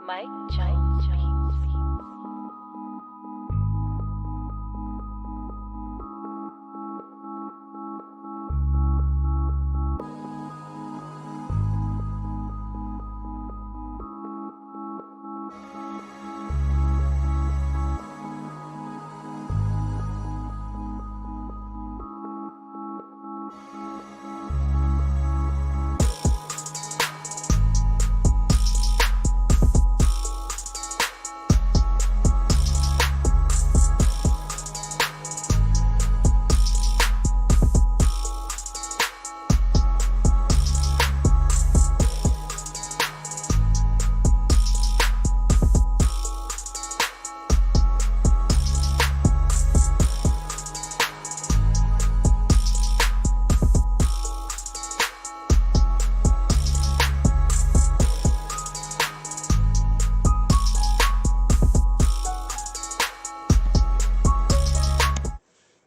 Mike Jones.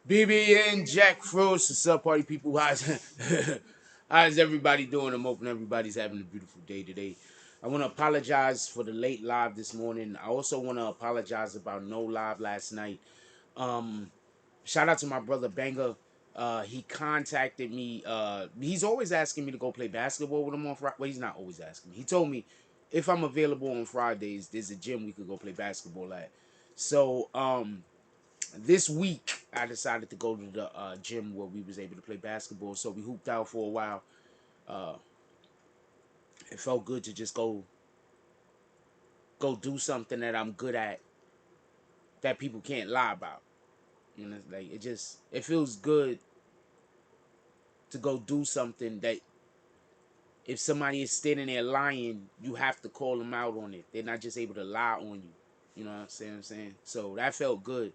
BBN Jackfruit, what's up, party people? How's everybody doing? I'm hoping everybody's having a beautiful day today. I want to apologize for the late live this morning. I also want to apologize about no live last night. Shout out to my brother Banger. He contacted me. He's always asking me to go play basketball with him on Friday. Well, he's not always asking me. He told me if I'm available on Fridays, there's a gym we could go play basketball at. So, this week, I decided to go to the gym where we was able to play basketball. So we hooped out for a while. It felt good to just go do something that I'm good at, that people can't lie about. You know, like it feels good to go do something that if somebody is standing there lying, you have to call them out on it. They're not just able to lie on you. You know what I'm saying? So that felt good.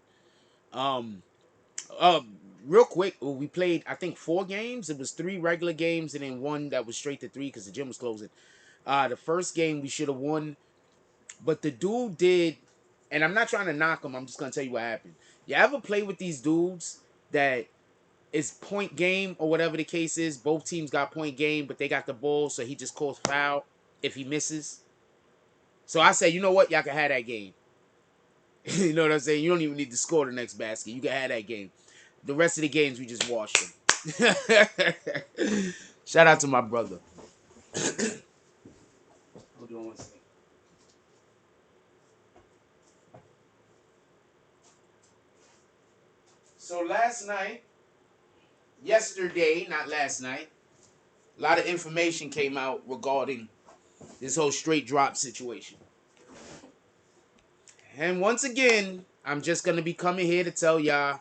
Real quick, we played, I think, 4 games. It was 3 regular games and then 1 that was straight to 3 because the gym was closing. The first game we should have won, but the dude did, and I'm not trying to knock him, I'm just going to tell you what happened. You ever play with these dudes that is point game or whatever the case is? Both teams got point game, but they got the ball, so he just calls foul if he misses. So I said, you know what? Y'all can have that game. You know what I'm saying? You don't even need to score the next basket. You can have that game. The rest of the games, we just washed them. Shout out to my brother. Hold on one second. So yesterday, not last night, a lot of information came out regarding this whole straight drop situation. And once again, I'm just going to be coming here to tell y'all,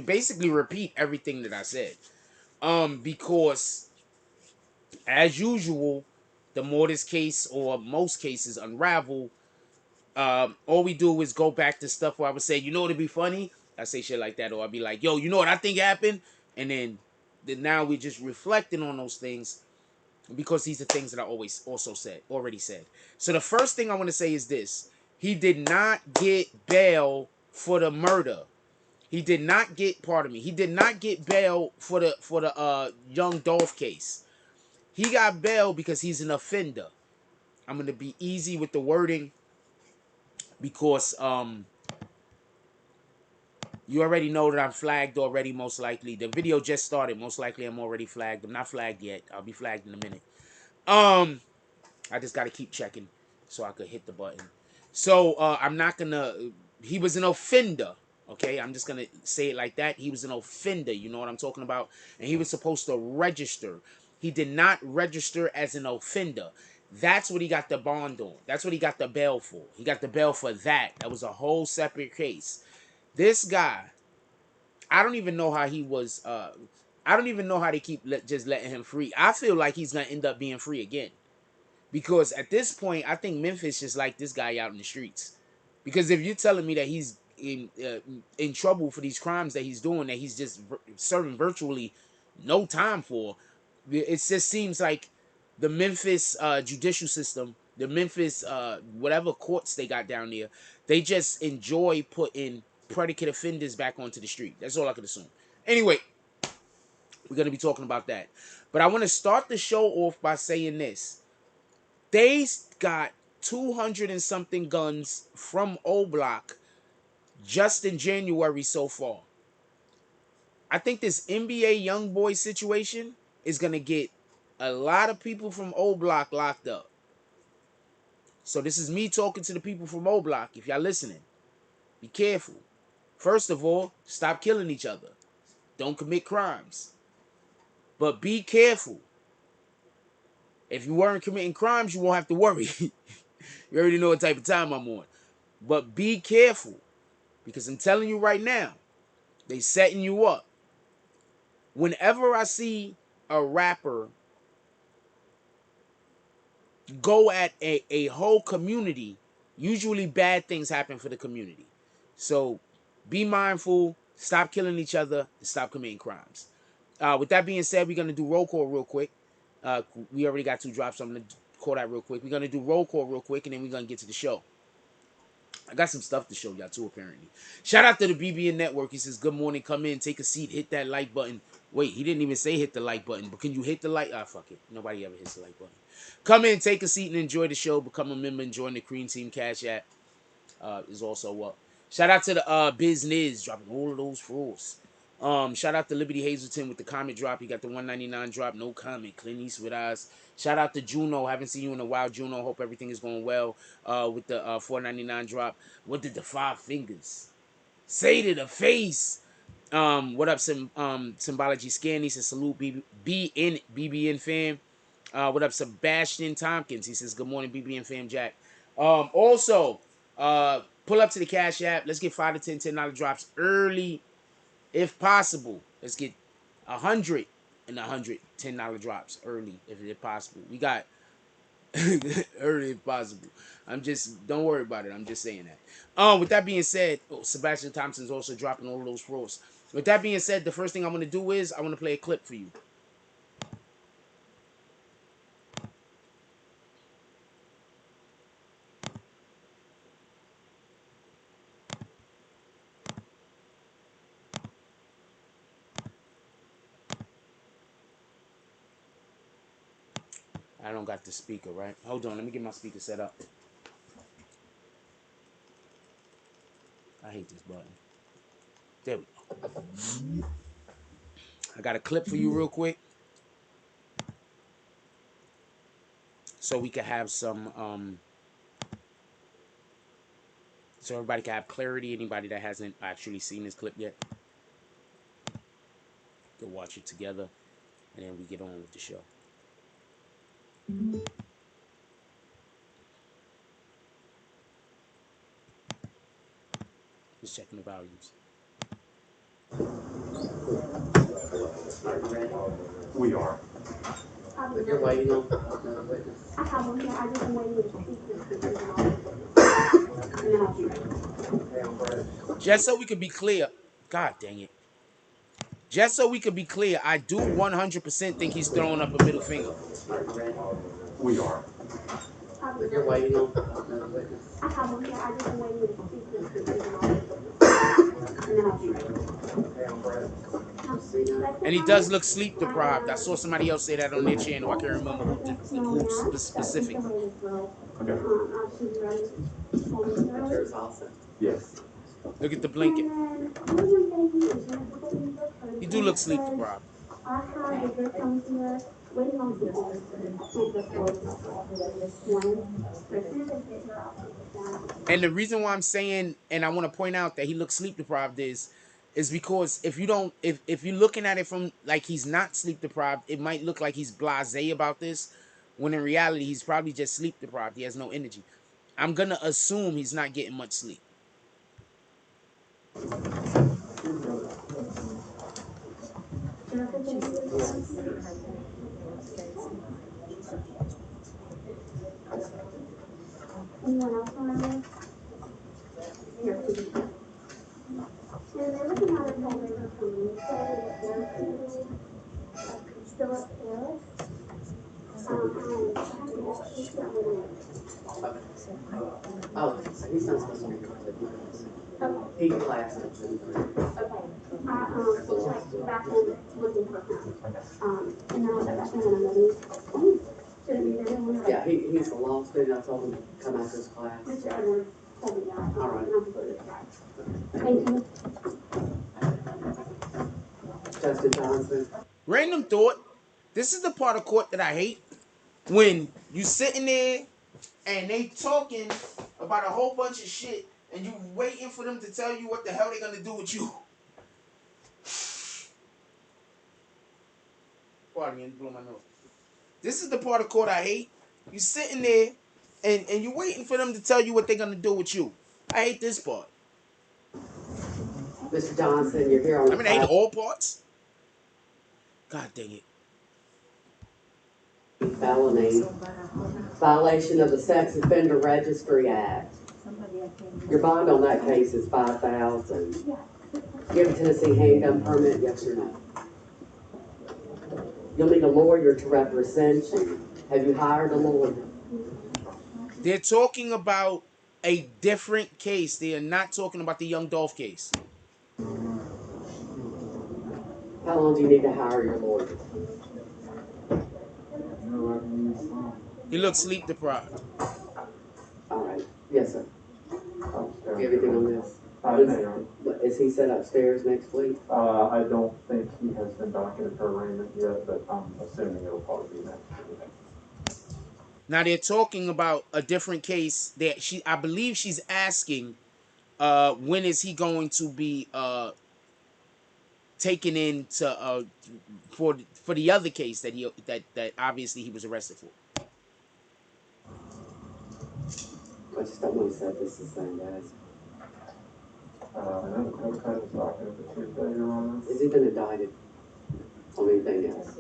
basically repeat everything that I said. Because, as usual, the more this case, or most cases, unravel, all we do is go back to stuff where I would say, you know what'd be funny? I say shit like that, or I'd be like, yo, you know what I think happened? And then now we're just reflecting on those things, because these are things that I already said. So the first thing I want to say is this. He did not get bail for the murder. He did not get, he did not get bail for the Young Dolph case. He got bail because he's an offender. I'm going to be easy with the wording because you already know that I'm flagged already, most likely. The video just started. Most likely I'm already flagged. I'm not flagged yet. I'll be flagged in a minute. I just got to keep checking so I could hit the button. So I'm not going to... He was an offender. Okay, I'm just going to say it like that. He was an offender. You know what I'm talking about? And he was supposed to register. He did not register as an offender. That's what he got the bond on. That's what he got the bail for. He got the bail for that. That was a whole separate case. This guy, I don't even know how he was... I don't even know how they keep just letting him free. I feel like he's going to end up being free again. Because at this point, I think Memphis just like this guy out in the streets. Because if you're telling me that he's in trouble for these crimes that he's doing, that he's just serving virtually no time for, it just seems like the Memphis judicial system, the Memphis whatever courts they got down there, they just enjoy putting predicate offenders back onto the street. That's all I could assume. Anyway, we're going to be talking about that. But I want to start the show off by saying this. They got 200 and something guns from O Block just in January so far. I think this NBA young boy situation is going to get a lot of people from O Block locked up. So this is me talking to the people from O Block. If y'all listening, be careful. First of all, stop killing each other. Don't commit crimes. But be careful. If you weren't committing crimes, you won't have to worry. You already know what type of time I'm on. But be careful. Because I'm telling you right now, they setting you up. Whenever I see a rapper go at a whole community, usually bad things happen for the community. So be mindful, stop killing each other, and stop committing crimes. With that being said, we're going to do roll call real quick. We already got 2 drops, so I'm going to call that real quick. We're going to do roll call real quick, and then we're going to get to the show. I got some stuff to show y'all too, apparently. Shout out to the BBN Network. He says, good morning, come in, take a seat, hit that like button. Wait, he didn't even say hit the like button, but can you hit the like? Ah, fuck it. Nobody ever hits the like button. Come in, take a seat, and enjoy the show. Become a member and join the Cream Team Cash App. Is also up. Shout out to the BBNNETWORK dropping all of those fools. Shout out to Liberty Hazelton with the comment drop. He got the 199 drop, no comment. Clint Eastwood eyes. Shout out to Juno. Haven't seen you in a while, Juno. Hope everything is going well. With the 499 drop. What did the 5 fingers say to the face? What up, Symbology Scan? He says salute BBN fam. What up, Sebastian Tompkins? He says good morning, BBN fam, Jack. Also, pull up to the Cash App. Let's get 5 to 10 $10 drops early, if possible. Let's get 100 and 100 $10 drops early, if possible. We got early if possible. Don't worry about it. I'm just saying that. With that being said, Sebastian Thompson's also dropping all of those pros. With that being said, the first thing I'm going to do is I want to play a clip for you. I don't got the speaker, right? Hold on, let me get my speaker set up. I hate this button. There we go. I got a clip for you real quick. So we can have some, so everybody can have clarity. Anybody that hasn't actually seen this clip yet, go watch it together. And then we get on with the show. Just checking the values. We are. You're waiting on I have one here. I just waited to speak. Just so we could be clear. God dang it. Just so we could be clear, I do 100% think he's throwing up a middle finger. We are. You're waiting on I have one here. I just waited to speak. And he does look sleep deprived. I saw somebody else say that on their channel. I can't remember who specifically. Okay. Yours also. Yes. Look at the blinking. He do look sleep deprived. I have a good time here waiting on people. And the reason why I'm saying, and I want to point out that he looks sleep deprived is because if you're looking at it from like he's not sleep deprived, it might look like he's blasé about this, when in reality he's probably just sleep deprived. He has no energy. I'm gonna assume he's not getting much sleep. Anyone else want to know? Here, please. And they're looking at it from the community, still upstairs. Oh, he's not supposed to be recorded. He class. Okay. Like back in looking for him. And then I was back in another. Shouldn't be there anyway. Yeah, he's a law student. I told him to come after his class. Mr. Edwards told me that. All right. And I'm good at that. Thank you. Justin Johnson. Random thought. This is the part of court that I hate. When you sitting there and they talking about a whole bunch of shit and you waiting for them to tell you what the hell they gonna do with you. Pardon me, I blew my nose. This is the part of court I hate. You sitting there and you waiting for them to tell you what they're gonna do with you. I hate this part. Mr. Johnson, you're here on I mean, I hate all parts. God dang it. felony. Violation of the Sex Offender Registry Act. Your bond on that case is $5,000. You have a Tennessee handgun permit, yes or no? You'll need a lawyer to represent you. Have you hired a lawyer? They're talking about a different case. They are not talking about the Young Dolph case. How long do you need to hire your lawyer? He looks sleep deprived. All right. Yes, sir. Upstairs. Everything on this? Is he set upstairs next week? I don't think he has been docketed for arraignment yet, but I'm assuming it'll probably be next week. Now they're talking about a different case that I believe she's asking when is he going to be taken in to for the other case that that obviously he was arrested for. I just don't want to set this the same, guys. I know the court code is docketed for Tuesday, Your Honor. Has he been indicted on anything else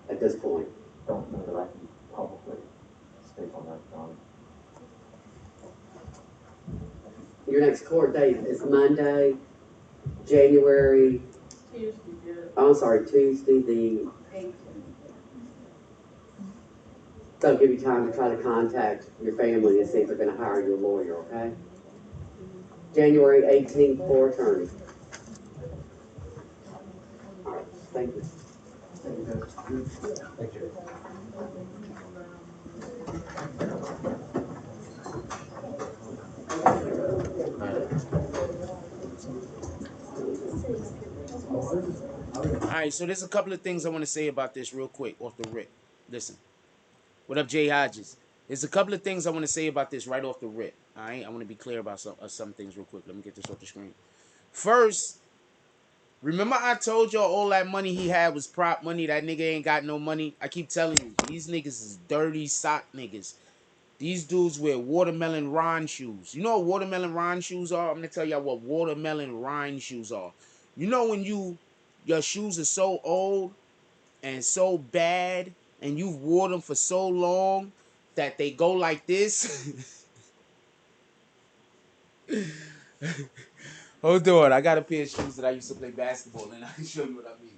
at this point? Don't know that I can publicly speak on that, Your Honor. Your next court date is Monday, January. Tuesday the 18th. That'll give you time to try to contact your family and see if they're going to hire you a lawyer, okay? January 18th for attorney. All right, thank you. Thank you, guys. Thank you. Alright, so there's a couple of things I want to say about this real quick off the rip. Listen. What up, Jay Hodges? There's a couple of things I want to say about this right off the rip. Alright, I want to be clear about some things real quick. Let me get this off the screen. First, remember I told y'all all that money he had was prop money? That nigga ain't got no money. I keep telling you, these niggas is dirty sock niggas. These dudes wear watermelon rind shoes. You know what watermelon rind shoes are? I'm going to tell y'all what watermelon rind shoes are. You know when your shoes are so old and so bad and you've wore them for so long that they go like this? Hold on, I got a pair of shoes that I used to play basketball in. I can show you what I mean.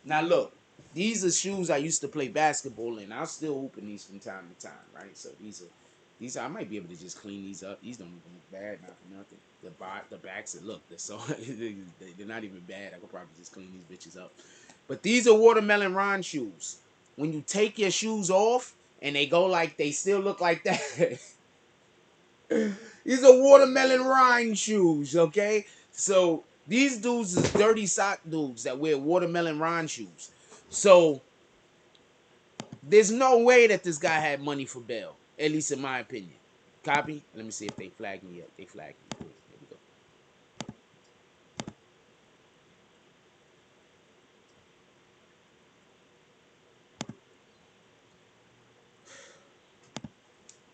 Now look, these are shoes I used to play basketball in. I'll still hoop in these from time to time, right? So these are I might be able to just clean these up. These don't even look bad, not for nothing. The backs are, look, they're so they're not even bad. I could probably just clean these bitches up. But these are watermelon rind shoes. When you take your shoes off and they go like they still look like that. These are watermelon rind shoes, okay? So these dudes is dirty sock dudes that wear watermelon rind shoes. So there's no way that this guy had money for bail, at least in my opinion. Copy? Let me see if they flagged me yet. They flagged me. Here we go.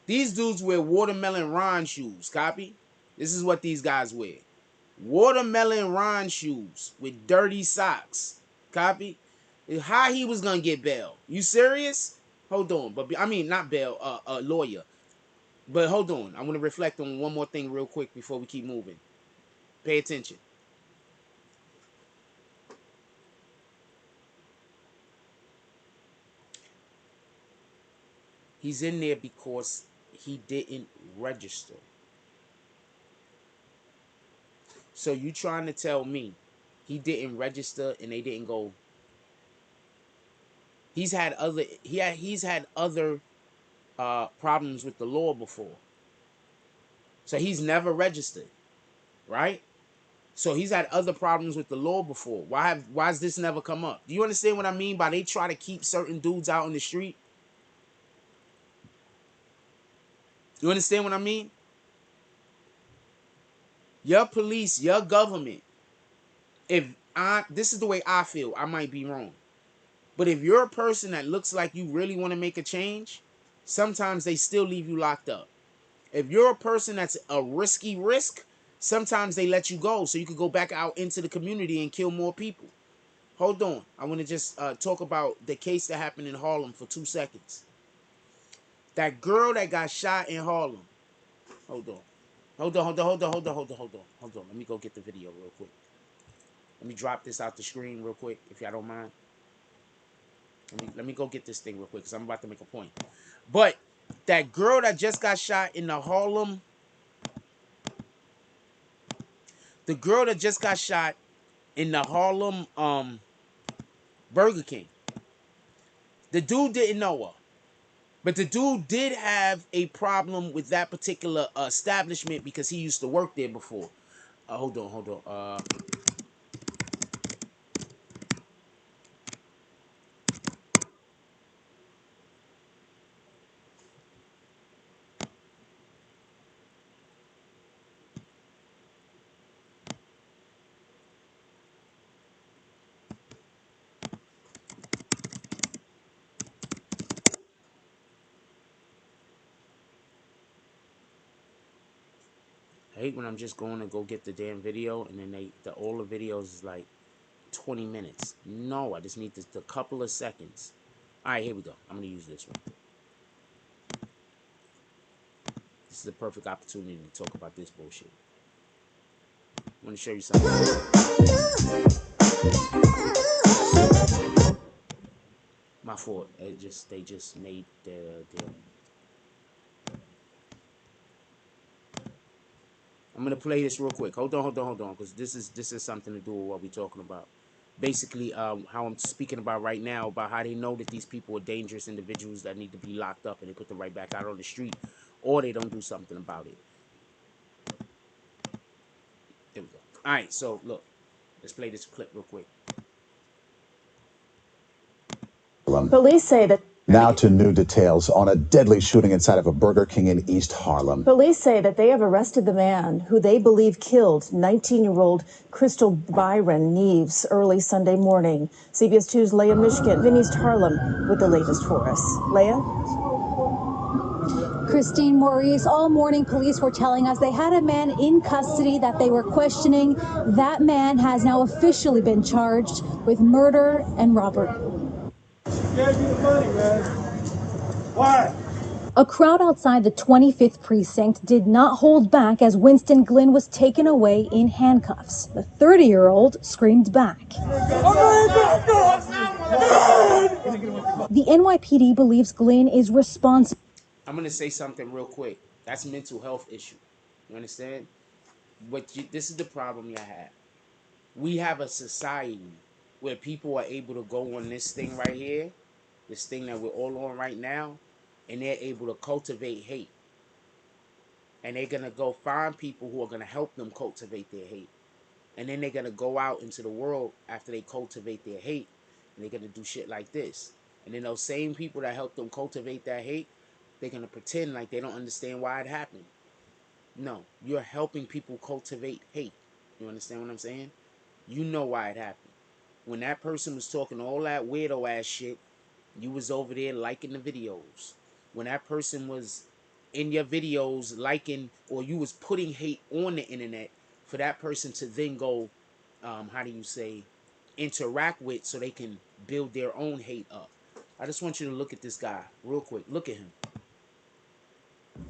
These dudes wear watermelon rind shoes. Copy? This is what these guys wear. Watermelon rind shoes with dirty socks. Copy? How he was gonna get bail? You serious? Hold on. But I mean, not bail, a lawyer. But hold on. I want to reflect on one more thing real quick before we keep moving. Pay attention. He's in there because he didn't register. So you trying to tell me he didn't register and they didn't go, He's had other problems with the law before. So he's never registered, right? So he's had other problems with the law before. Why has this never come up? Do you understand what I mean by they try to keep certain dudes out in the street? You understand what I mean? Your police, your government, this is the way I feel, I might be wrong. But if you're a person that looks like you really want to make a change, sometimes they still leave you locked up. If you're a person that's a risky risk, sometimes they let you go so you could go back out into the community and kill more people. Hold on. I want to just talk about the case that happened in Harlem for 2 seconds. That girl that got shot in Harlem. Hold on. Hold on. Let me go get the video real quick. Let me drop this out the screen real quick, if y'all don't mind. Let me go get this thing real quick, because I'm about to make a point. But that girl that just got shot in the Harlem, Burger King. The dude didn't know her. But the dude did have a problem with that particular establishment because he used to work there before. Hold on. I hate when I'm just going to go get the damn video and then all the videos is like 20 minutes. No, I just need a couple of seconds. All right, here we go. I'm going to use this one. This is a perfect opportunity to talk about this bullshit. I want to show you something. My fault. They just made their I'm gonna play this real quick. Hold on, because this is something to do with what we're talking about. Basically, how I'm speaking about right now, about how they know that these people are dangerous individuals that need to be locked up and they put them right back out on the street, or they don't do something about it. There we go. All right, so look, let's play this clip real quick. Police say that. Now to new details on a deadly shooting inside of a Burger King in East Harlem. Police say that they have arrested the man who they believe killed 19-year-old Crystal Byron Neves early Sunday morning. CBS 2's Leah Mishkin in East Harlem with the latest for us. Leah? Christine, Maurice, all morning police were telling us they had a man in custody that they were questioning. That man has now officially been charged with murder and robbery. Gave you the money, man. Why? A crowd outside the 25th precinct did not hold back as Winston Glynn was taken away in handcuffs. The 30-year-old screamed back. The NYPD believes Glynn is responsible. I'm going to say something real quick. That's a mental health issue. You understand? This is the problem you have. We have a society where people are able to go on this thing right here, this thing that we're all on right now, and they're able to cultivate hate. And they're going to go find people who are going to help them cultivate their hate. And then they're going to go out into the world after they cultivate their hate, and they're going to do shit like this. And then those same people that help them cultivate that hate, they're going to pretend like they don't understand why it happened. No, you're helping people cultivate hate. You understand what I'm saying? You know why it happened. When that person was talking all that weirdo ass shit, you was over there liking the videos. When that person was in your videos liking, or you was putting hate on the internet for that person to then go, interact with so they can build their own hate up. I just want you to look at this guy real quick. Look at him.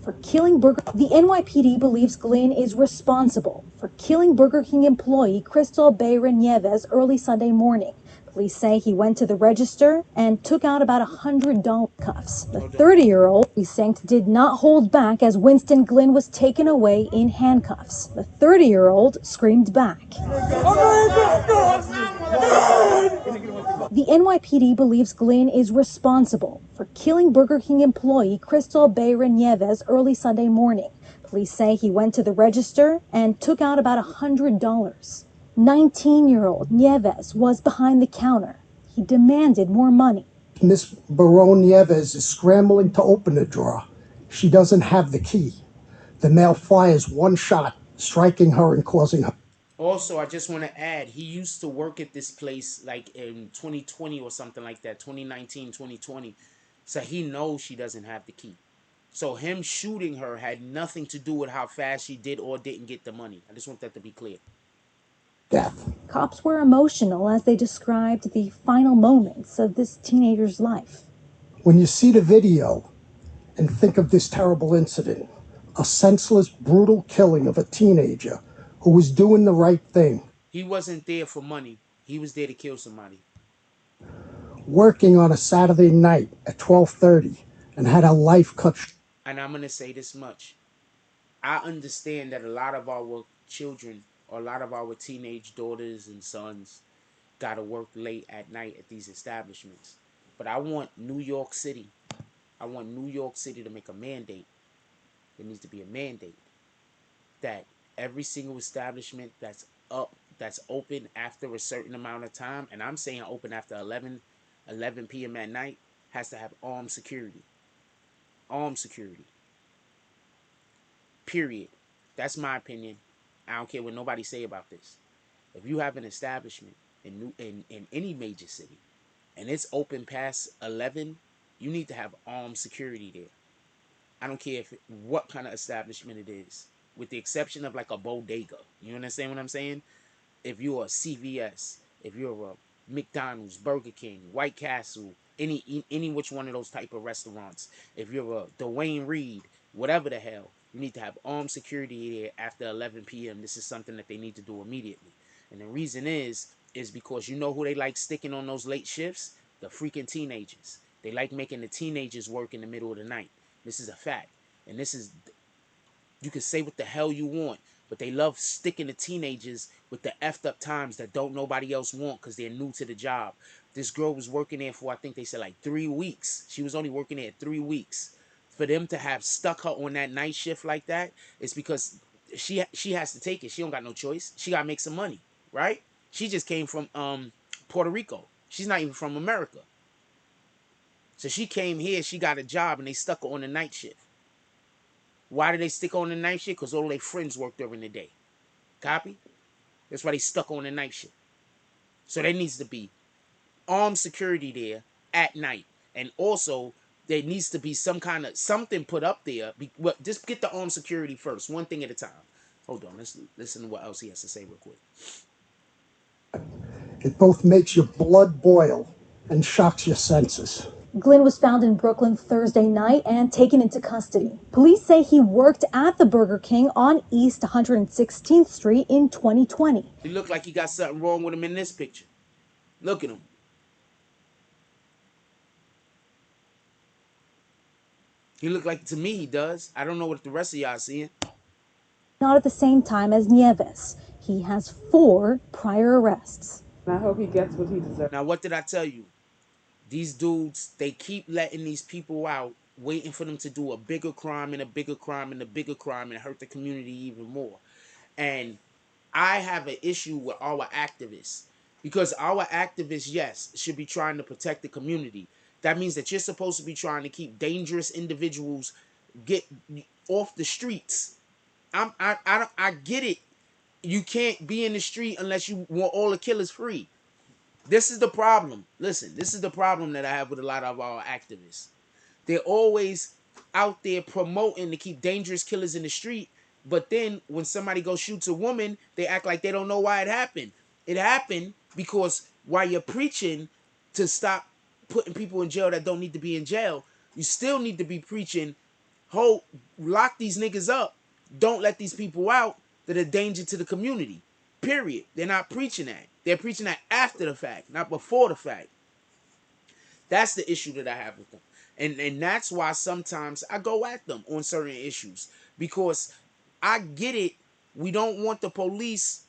For killing the NYPD believes Glynn is responsible for killing Burger King employee Crystal Byron Neves early Sunday morning. Police say he went to the register and took out about $100 cuffs. The 30-year-old precinct did not hold back as Winston Glynn was taken away in handcuffs. The 30-year-old screamed back. The NYPD believes Glenn is responsible for killing Burger King employee Crystal Bayron Nieves early Sunday morning. Police say he went to the register and took out about $100. 19-year-old Nieves was behind the counter. He demanded more money. Miss Baron Nieves is scrambling to open the drawer. She doesn't have the key. The male fires one shot, striking her and causing her. Also, I just want to add, he used to work at this place like in 2020 or something like that, 2019, 2020. So he knows she doesn't have the key. So him shooting her had nothing to do with how fast she did or didn't get the money. I just want that to be clear. Death. Cops were emotional as they described the final moments of this teenager's life. When you see the video and think of this terrible incident, a senseless, brutal killing of a teenager who was doing the right thing. He wasn't there for money. He was there to kill somebody. Working on a Saturday night at 12:30 and had her life cut. And I'm going to say this much. I understand that a lot of our children or a lot of our teenage daughters and sons got to work late at night at these establishments. But I want New York City. I want New York City to make a mandate. There needs to be a mandate that every single establishment that's open after a certain amount of time, and I'm saying open after 11 p.m. at night, has to have armed security. Armed security. Period. That's my opinion. I don't care what nobody say about this. If you have an establishment in any major city and it's open past 11, you need to have armed security there. I don't care what kind of establishment it is, with the exception of like a bodega. You understand what I'm saying? If you're a CVS, if you're a McDonald's, Burger King, White Castle, any which one of those type of restaurants, if you're a Dwayne Reed, whatever the hell, you need to have armed security there after 11 p.m. This is something that they need to do immediately. And the reason is because you know who they like sticking on those late shifts? The freaking teenagers. They like making the teenagers work in the middle of the night. This is a fact. And this is, you can say what the hell you want, but they love sticking the teenagers with the effed up times that don't nobody else want because they're new to the job. This girl was working there for, I think they said like 3 weeks. She was only working there 3 weeks. For them to have stuck her on that night shift like that, it's because she has to take it. She don't got no choice. She got to make some money, right? She just came from Puerto Rico. She's not even from America. So she came here, she got a job, and they stuck her on the night shift. Why did they stick her on the night shift? Because all their friends work during the day. Copy? That's why they stuck her on the night shift. So there needs to be armed security there at night. And also, there needs to be some kind of something put up there. Well, just get the armed security first, one thing at a time. Hold on, let's listen to what else he has to say real quick. It both makes your blood boil and shocks your senses. Glenn was found in Brooklyn Thursday night and taken into custody. Police say he worked at the Burger King on East 116th Street in 2020. He looked like he got something wrong with him in this picture. Look at him. He looked like, to me, he does. I don't know what the rest of y'all seeing. Not at the same time as Nieves. He has 4 prior arrests. I hope he gets what he deserves. Now, what did I tell you? These dudes, they keep letting these people out, waiting for them to do a bigger crime and a bigger crime and a bigger crime and hurt the community even more. And I have an issue with our activists, because our activists, yes, should be trying to protect the community. That means that you're supposed to be trying to keep dangerous individuals get off the streets. I get it. You can't be in the street unless you want all the killers free. This is the problem. Listen, this is the problem that I have with a lot of our activists. They're always out there promoting to keep dangerous killers in the street, but then when somebody goes shoots a woman, they act like they don't know why it happened. It happened because while you're preaching to stop putting people in jail that don't need to be in jail, you still need to be preaching, lock these niggas up. Don't let these people out that are a danger to the community. Period. They're not preaching that. They're preaching that after the fact, not before the fact. That's the issue that I have with them. And that's why sometimes I go at them on certain issues. Because I get it. We don't want the police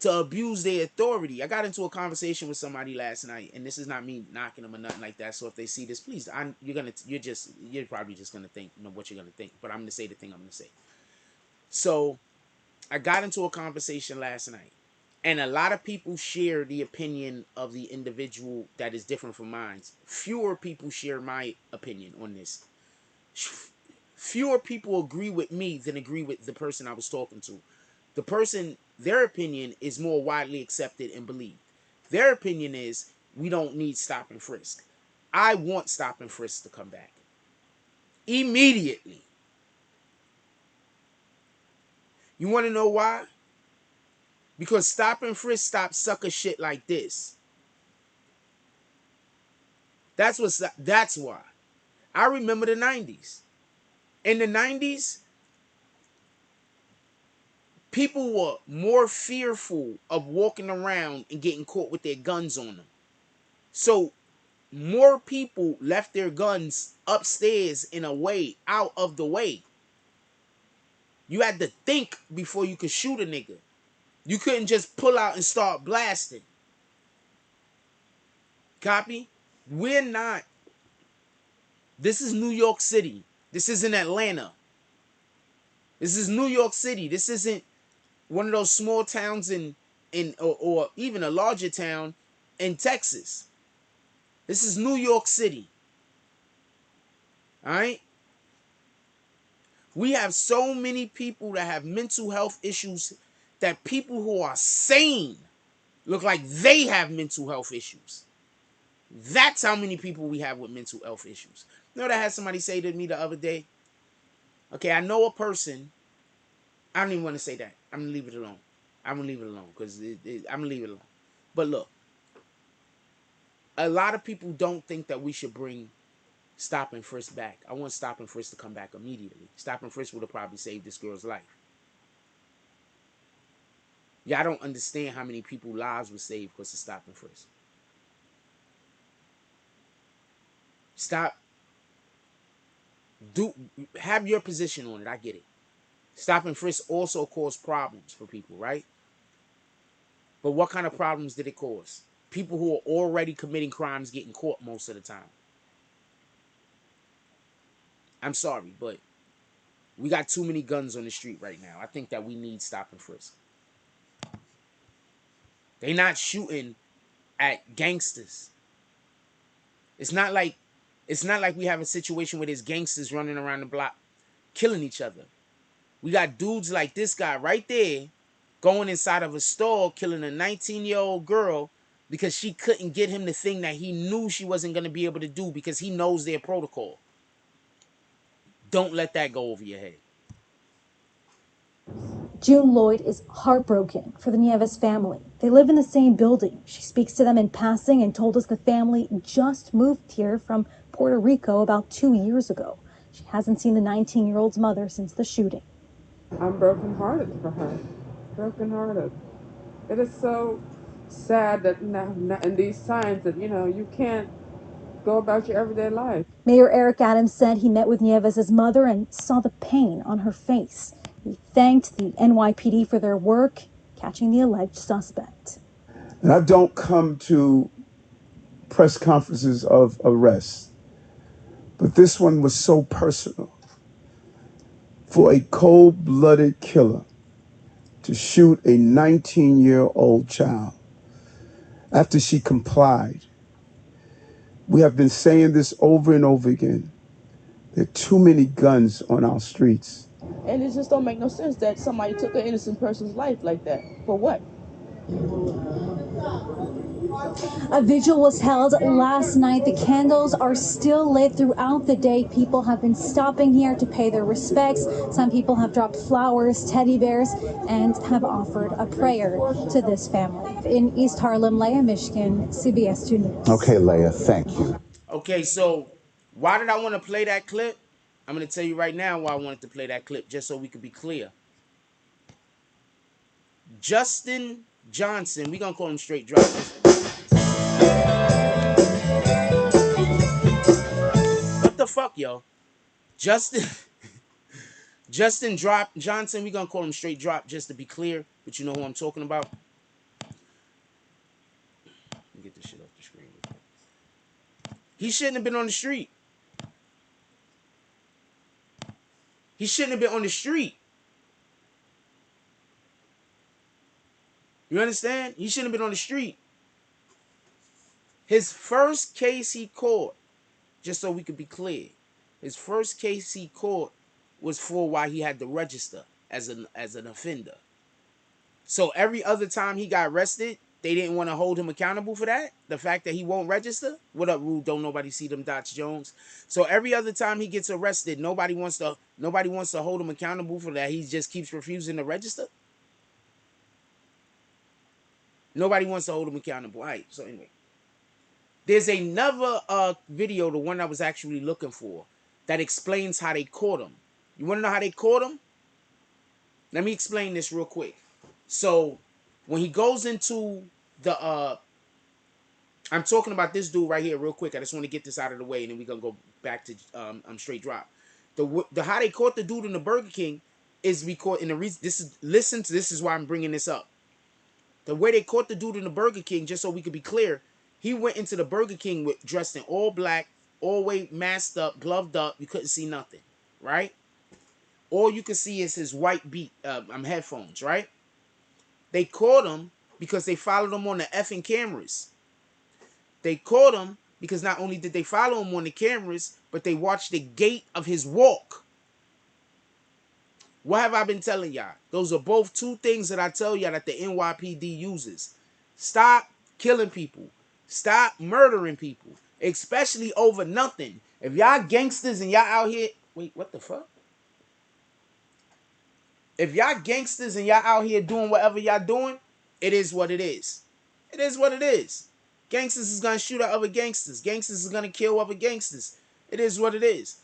to abuse their authority. I got into a conversation with somebody last night, and this is not me knocking them or nothing like that. So if they see this, please, you're probably just gonna think, what you're gonna think. But I'm gonna say the thing I'm gonna say. So I got into a conversation last night, and a lot of people share the opinion of the individual that is different from mine. Fewer people share my opinion on this. Fewer people agree with me than agree with the person I was talking to. The person, their opinion is more widely accepted and believed. Their opinion is we don't need stop and frisk. I want stop and frisk to come back immediately. You want to know why? Because stop and frisk stops sucker shit like this. That's why. I remember the 90s. In the 90s, people were more fearful of walking around and getting caught with their guns on them. So more people left their guns upstairs in a way, out of the way. You had to think before you could shoot a nigga. You couldn't just pull out and start blasting. Copy? We're not. This is New York City. This isn't Atlanta. This is New York City. This isn't one of those small towns or even a larger town in Texas. This is New York City. All right? We have so many people that have mental health issues that people who are sane look like they have mental health issues. That's how many people we have with mental health issues. You know what I had somebody say to me the other day? Okay, I know a person. I don't even want to say that. I'm going to leave it alone. I'm going to leave it alone because I'm going to leave it alone. But look, a lot of people don't think that we should bring stop and frisk back. I want stop and frisk to come back immediately. Stop and frisk would have probably saved this girl's life. Y'all don't understand how many people's lives were saved because of stop and frisk. Stop. Have your position on it. I get it. Stop and frisk also caused problems for people, right? But what kind of problems did it cause? People who are already committing crimes getting caught most of the time. I'm sorry, but we got too many guns on the street right now. I think that we need stop and frisk. They not shooting at gangsters. It's not like we have a situation where there's gangsters running around the block killing each other. We got dudes like this guy right there going inside of a store killing a 19-year-old girl because she couldn't get him the thing that he knew she wasn't going to be able to do because he knows their protocol. Don't let that go over your head. June Lloyd is heartbroken for the Nieves family. They live in the same building. She speaks to them in passing and told us the family just moved here from Puerto Rico about 2 years ago. She hasn't seen the 19-year-old's mother since the shooting. I'm brokenhearted for her. Brokenhearted. It is so sad that now in these times that, you can't go about your everyday life. Mayor Eric Adams said he met with Nieves' mother and saw the pain on her face. He thanked the NYPD for their work catching the alleged suspect. And I don't come to press conferences of arrest, but this one was so personal. For a cold-blooded killer to shoot a 19-year-old child after she complied. We have been saying this over and over again. There are too many guns on our streets. And it just don't make no sense that somebody took an innocent person's life like that. For what? A vigil was held last night. The candles are still lit throughout the day. People have been stopping here to pay their respects. Some people have dropped flowers, teddy bears, and have offered a prayer to this family. In East Harlem, Leah Michigan, CBS 2 News. Okay, Leah, thank you. Okay, so why did I want to play that clip? I'm going to tell you right now why I wanted to play that clip, just so we could be clear. Justin Johnson, we're going to call him Straight Drop. What the fuck, yo? Justin Johnson, we're going to call him Straight Drop, just to be clear, but you know who I'm talking about. this shit off the screen. He shouldn't have been on the street. He shouldn't have been on the street. You understand? He shouldn't have been on the street. His first case he caught, just so we could be clear, his first case he caught was for why he had to register as an offender. So every other time he got arrested, they didn't want to hold him accountable for that. The fact that he won't register. What up, Rude? Don't nobody see them dots, Jones. So every other time he gets arrested, nobody wants to hold him accountable for that. He just keeps refusing to register. Nobody wants to hold him accountable. All right. So anyway, there's another video, the one I was actually looking for, that explains how they caught him. You want to know how they caught him? Let me explain this real quick. So when he goes into the I'm talking about this dude right here real quick. I just want to get this out of the way, and then we're gonna go back to straight drop. The how they caught the dude in the Burger King is because in the reason this is why I'm bringing this up. The way they caught the dude in the Burger King, just so we could be clear, he went into the Burger King dressed in all black, all way masked up, gloved up. You couldn't see nothing, right? All you could see is his white headphones, right? They caught him because they followed him on the effing cameras. They caught him because not only did they follow him on the cameras, but they watched the gait of his walk. What have I been telling y'all? Those are both two things that I tell y'all that the NYPD uses. Stop killing people. Stop murdering people. Especially over nothing. If y'all gangsters and y'all out here... Wait, what the fuck? If y'all gangsters and y'all out here doing whatever y'all doing, it is what it is. It is what it is. Gangsters is going to shoot at other gangsters. Gangsters is going to kill other gangsters. It is what it is.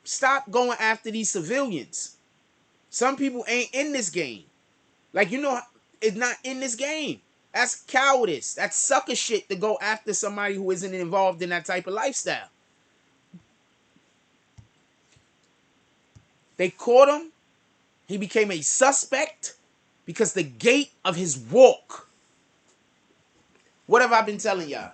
Stop going after these civilians. Some people ain't in this game. Like, you know, it's not in this game. That's cowardice. That's sucker shit to go after somebody who isn't involved in that type of lifestyle. They caught him. He became a suspect because the gait of his walk. What have I been telling y'all?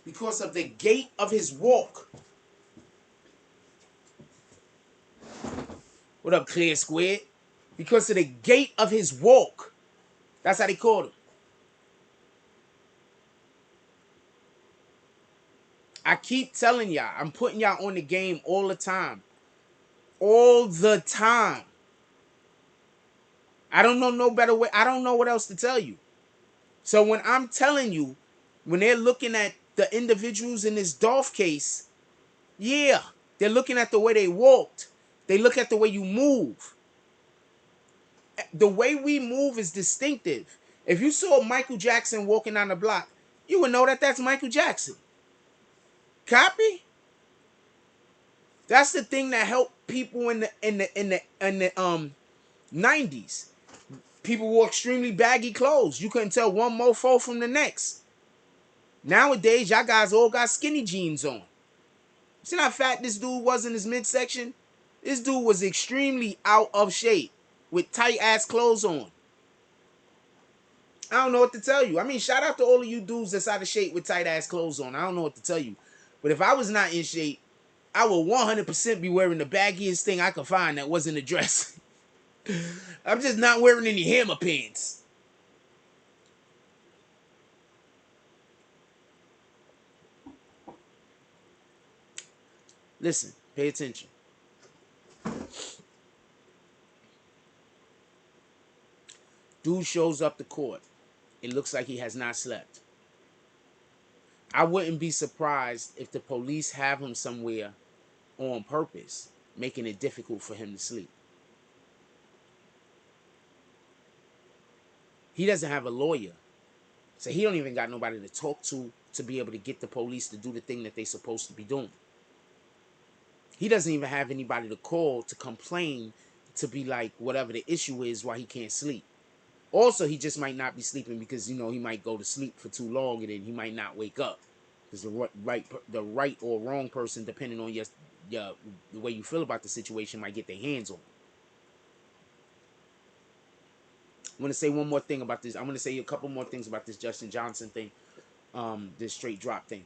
Because of the gait of his walk. What up, Clear Squid? Because of the gait of his walk. That's how they called him. I keep telling y'all, I'm putting y'all on the game all the time. All the time. I don't know no better way. I don't know what else to tell you. So when I'm telling you, when they're looking at the individuals in this Dolph case, yeah, they're looking at the way they walked. They look at the way you move. The way we move is distinctive. If you saw Michael Jackson walking down the block, you would know that that's Michael Jackson. Copy? That's the thing that helped people in the 90s. People wore extremely baggy clothes. You couldn't tell one mofo from the next. Nowadays, y'all guys all got skinny jeans on. See how fat this dude was in his midsection? This dude was extremely out of shape with tight ass clothes on. I don't know what to tell you. I mean, shout out to all of you dudes that's out of shape with tight ass clothes on. I don't know what to tell you. But if I was not in shape, I would 100% be wearing the baggiest thing I could find that wasn't a dress. I'm just not wearing any hammer pants. Listen, pay attention. Dude shows up to court. It looks like he has not slept. I wouldn't be surprised if the police have him somewhere on purpose, making it difficult for him to sleep. He doesn't have a lawyer. So he don't even got nobody to talk to be able to get the police to do the thing that they're supposed to be doing. He doesn't even have anybody to call to complain, to be like whatever the issue is why he can't sleep. Also, he just might not be sleeping because, you know, he might go to sleep for too long and then he might not wake up. Because the right or wrong person, depending on your the way you feel about the situation, might get their hands on him. I'm gonna say one more thing about this. I'm gonna say a couple more things about this Justin Johnson thing, this straight drop thing.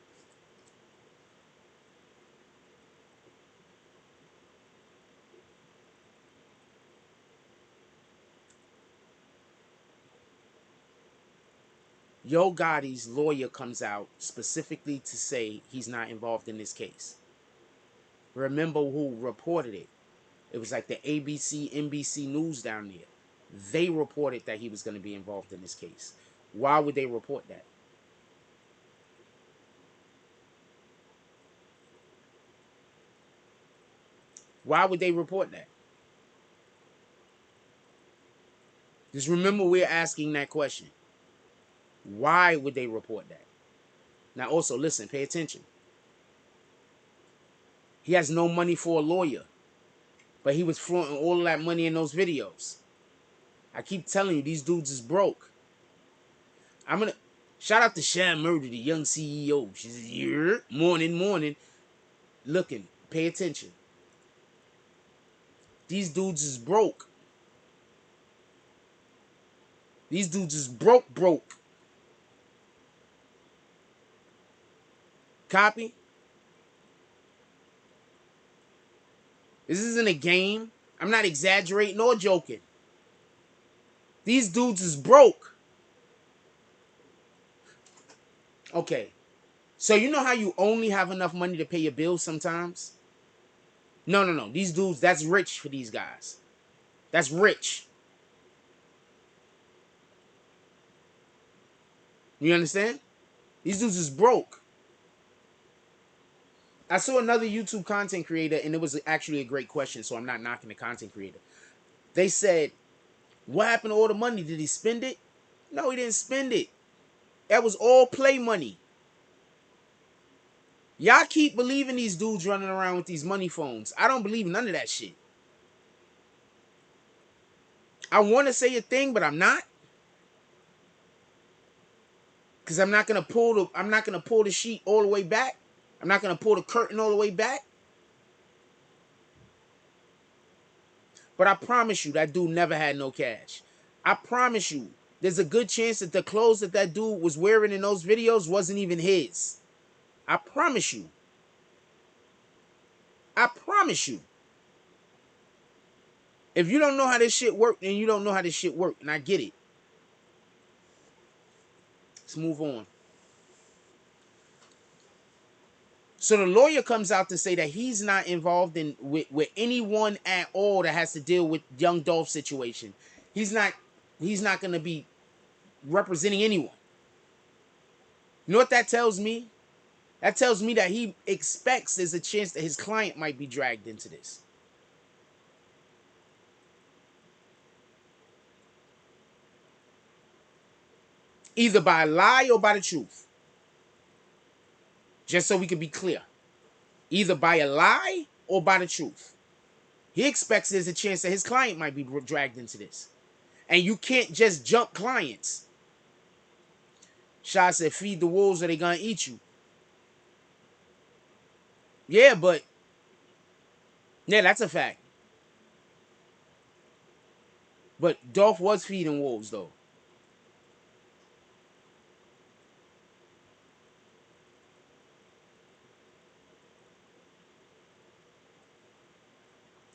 Yo Gotti's lawyer comes out specifically to say he's not involved in this case. Remember who reported it? It was like the ABC, NBC News down there. They reported that he was going to be involved in this case. Why would they report that? Why would they report that? Just remember we're asking that question. Why would they report that? Now also listen, pay attention. He has no money for a lawyer, but he was flaunting all of that money in those videos. I keep telling you, these dudes is broke. I'm gonna shout out to Sham Murder, the young CEO. She's here, morning, looking. Pay attention. These dudes is broke. These dudes is broke. Copy? This isn't a game. I'm not exaggerating or joking. These dudes is broke. Okay. So you know how you only have enough money to pay your bills sometimes? No. These dudes, that's rich for these guys. That's rich. You understand? These dudes is broke. I saw another YouTube content creator, and it was actually a great question, so I'm not knocking the content creator. They said, what happened to all the money? Did he spend it? No, he didn't spend it. That was all play money. Y'all keep believing these dudes running around with these money phones. I don't believe none of that shit. I want to say a thing, but I'm not. Because I'm not gonna pull the sheet all the way back. I'm not gonna pull the curtain all the way back. But I promise you, that dude never had no cash. I promise you, there's a good chance that the clothes that dude was wearing in those videos wasn't even his. I promise you. I promise you. If you don't know how this shit worked, then you don't know how this shit worked, and I get it. Let's move on. So the lawyer comes out to say that he's not involved with anyone at all that has to deal with young Dolph's situation. He's not going to be representing anyone. You know what that tells me? That tells me that he expects there's a chance that his client might be dragged into this. Either by a lie or by the truth. Just so we can be clear. Either by a lie or by the truth. He expects there's a chance that his client might be dragged into this. And you can't just jump clients. Shah said, feed the wolves or they gonna eat you. Yeah, but yeah, that's a fact. But Dolph was feeding wolves, though.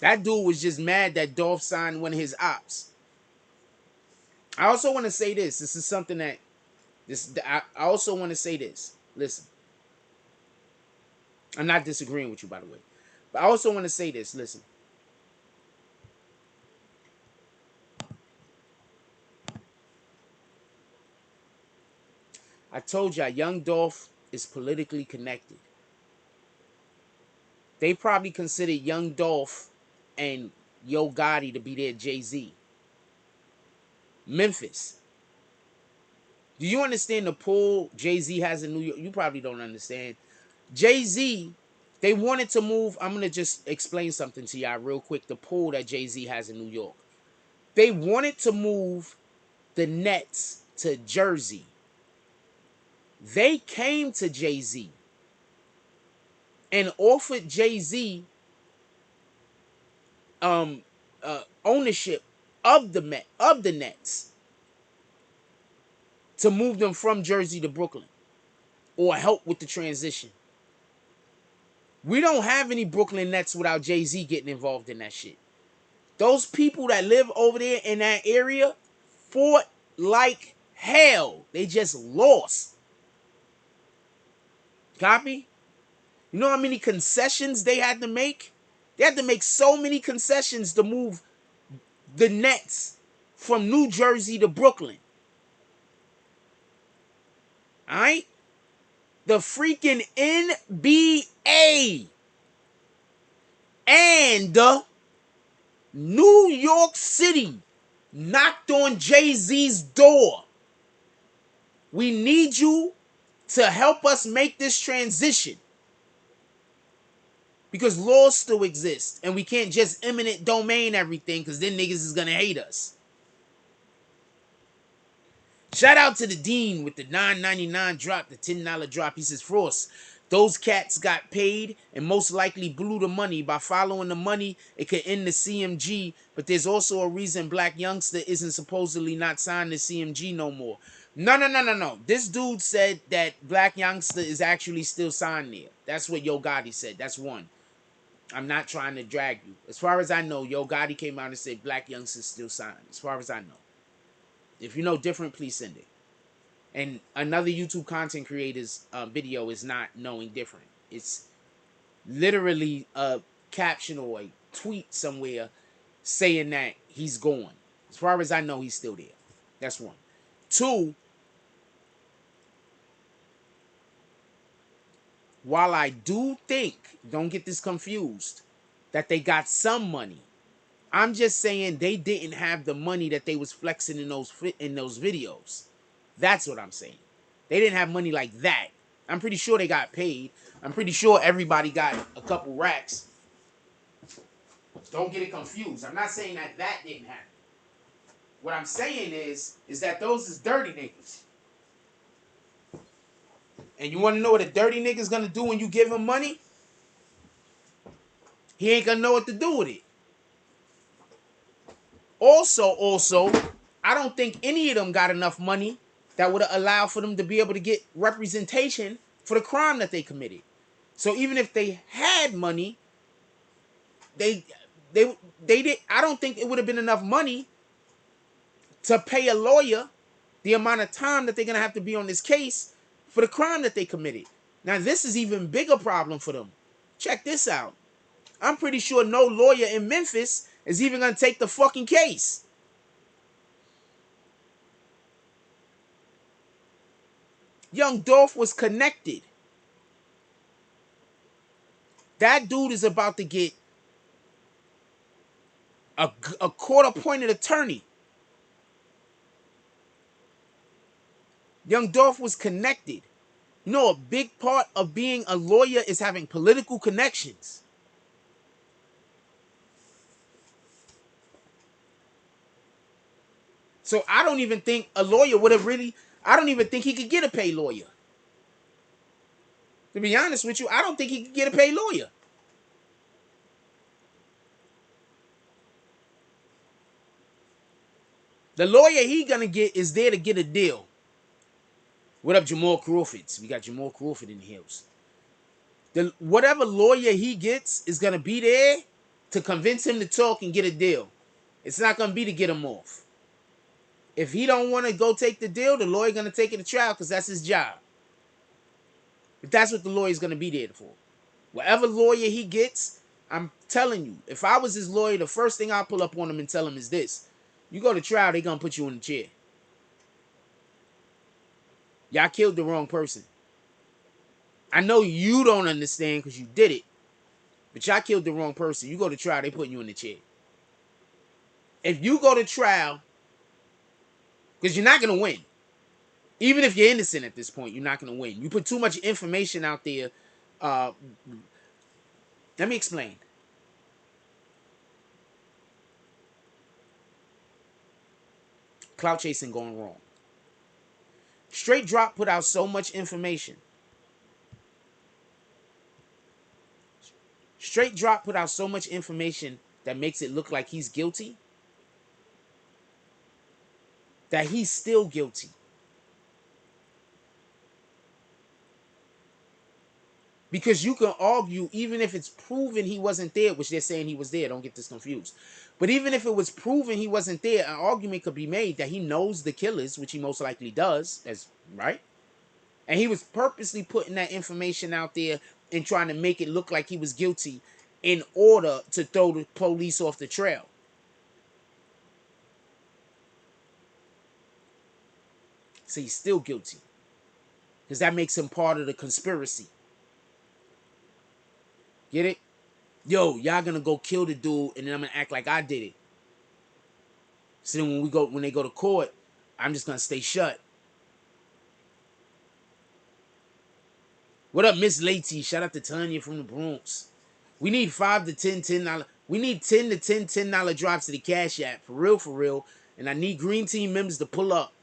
That dude was just mad that Dolph signed one of his ops. I also want to say this. This is something that I also want to say this. Listen. I'm not disagreeing with you, by the way. But I also want to say this. Listen. I told y'all, young Dolph is politically connected. They probably considered young Dolph and Yo Gotti to be their Jay-Z. Memphis. Do you understand the pull Jay-Z has in New York? You probably don't understand. Jay-Z, they wanted to move. I'm going to just explain something to y'all real quick. The pull that Jay-Z has in New York. They wanted to move the Nets to Jersey. They came to Jay-Z and offered Jay-Z ownership of the Nets to move them from Jersey to Brooklyn or help with the transition. We don't have any Brooklyn Nets without Jay-Z getting involved in that shit. Those people that live over there in that area fought like hell. They just lost. Copy? You know how many concessions they had to make? They had to make so many concessions to move the Nets from New Jersey to Brooklyn. Alright? The freaking NBA and New York City knocked on Jay-Z's door. We need you to help us make this transition. Because laws still exist. And we can't just eminent domain everything because then niggas is going to hate us. Shout out to the Dean with the $9.99 drop, the $10 drop. He says, Frost, those cats got paid and most likely blew the money. By following the money, it could end the CMG. But there's also a reason Black Youngster isn't supposedly not signed to CMG no more. No. This dude said that Black Youngster is actually still signed there. That's what Yo Gotti said. That's one. I'm not trying to drag you. As far as I know, Yo Gotti came out and said Black Youngster's still signed. As far as I know. If you know different, please send it. And another YouTube content creator's video is not knowing different. It's literally a caption or a tweet somewhere saying that he's gone. As far as I know, he's still there. That's one. Two, while I do think, don't get this confused, that they got some money, I'm just saying they didn't have the money that they was flexing in those videos. That's what I'm saying. They didn't have money like that. I'm pretty sure they got paid. I'm pretty sure everybody got a couple racks. Don't get it confused. I'm not saying that that didn't happen. What I'm saying is that those is dirty niggas. And you want to know what a dirty nigga's gonna do when you give him money? He ain't gonna know what to do with it. Also, I don't think any of them got enough money that would allow for them to be able to get representation for the crime that they committed. So even if they had money, they did. I don't think it would have been enough money to pay a lawyer the amount of time that they're gonna have to be on this case for the crime that they committed. Now this is even bigger problem for them. Check this out. I'm pretty sure no lawyer in Memphis is even gonna take the fucking case. Young Dolph was connected. That dude is about to get a court-appointed attorney. Young Dolph was connected. You know, a big part of being a lawyer is having political connections. So I don't even think a lawyer would have really... I don't even think he could get a paid lawyer. To be honest with you, I don't think he could get a paid lawyer. The lawyer he gonna get is there to get a deal. What up, Jamal Crawfords? We got Jamal Crawford in the hills. Whatever lawyer he gets is gonna be there to convince him to talk and get a deal. It's not gonna be to get him off. If he don't want to go take the deal, the lawyer gonna take it to trial because that's his job. But that's what the lawyer's gonna be there for. Whatever lawyer he gets, I'm telling you, if I was his lawyer, the first thing I'll pull up on him and tell him is this. You go to trial, they gonna put you in the chair. Y'all killed the wrong person. I know you don't understand because you did it. But y'all killed the wrong person. You go to trial, they putting you in the chair. If you go to trial, because you're not going to win. Even if you're innocent at this point, you're not going to win. You put too much information out there. Let me explain. clout chasing going wrong. Straight Drop put out so much information. Straight Drop put out so much information that makes it look like he's guilty, that he's still guilty. Because you can argue, even if it's proven he wasn't there, which they're saying he was there, don't get this confused. But even if it was proven he wasn't there, an argument could be made that he knows the killers, which he most likely does, as right? And he was purposely putting that information out there and trying to make it look like he was guilty in order to throw the police off the trail. So he's still guilty. Because that makes him part of the conspiracy. Get it? Yo, y'all gonna go kill the dude and then I'm gonna act like I did it. So then when they go to court, I'm just gonna stay shut. What up, Miss Lady? Shout out to Tanya from the Bronx. We need $5 to $10. We need 10 to $10 drops to the Cash App. For real, for real. And I need Green Team members to pull up.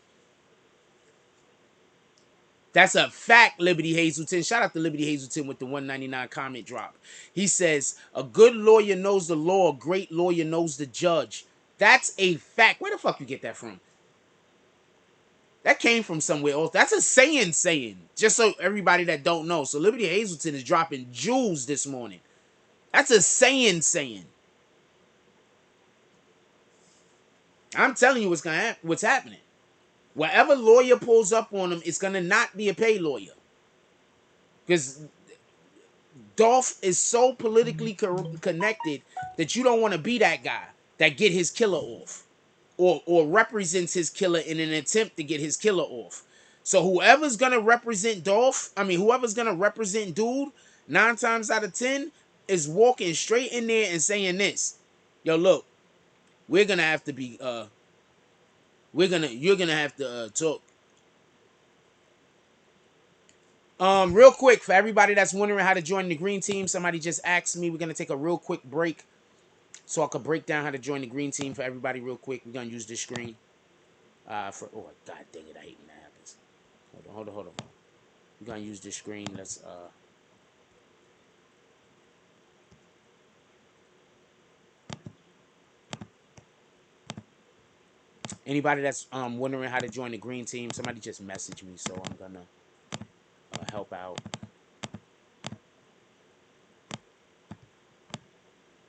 That's a fact, Liberty Hazelton. Shout out to Liberty Hazelton with the $1.99 comment drop. He says, a good lawyer knows the law. A great lawyer knows the judge. That's a fact. Where the fuck you get that from? That came from somewhere else. That's a saying. Just so everybody that don't know. So Liberty Hazelton is dropping jewels this morning. That's a saying. I'm telling you what's happening. Whatever lawyer pulls up on him, it's going to not be a pay lawyer. Because Dolph is so politically connected that you don't want to be that guy that get his killer off. Or represents his killer in an attempt to get his killer off. So whoever's going to represent whoever's going to represent Dude, 9 times out of 10, is walking straight in there and saying this. Yo, look, we're going to have to be, you're going to have to talk. Real quick, for everybody that's wondering how to join the Green Team, somebody just asked me. We're going to take a real quick break so I could break down how to join the Green Team for everybody real quick. We're going to use this screen. God dang it, I hate when that happens. Hold on. We're gonna use this screen. Let's anybody that's wondering how to join the Green Team, somebody just message me, so I'm gonna help out.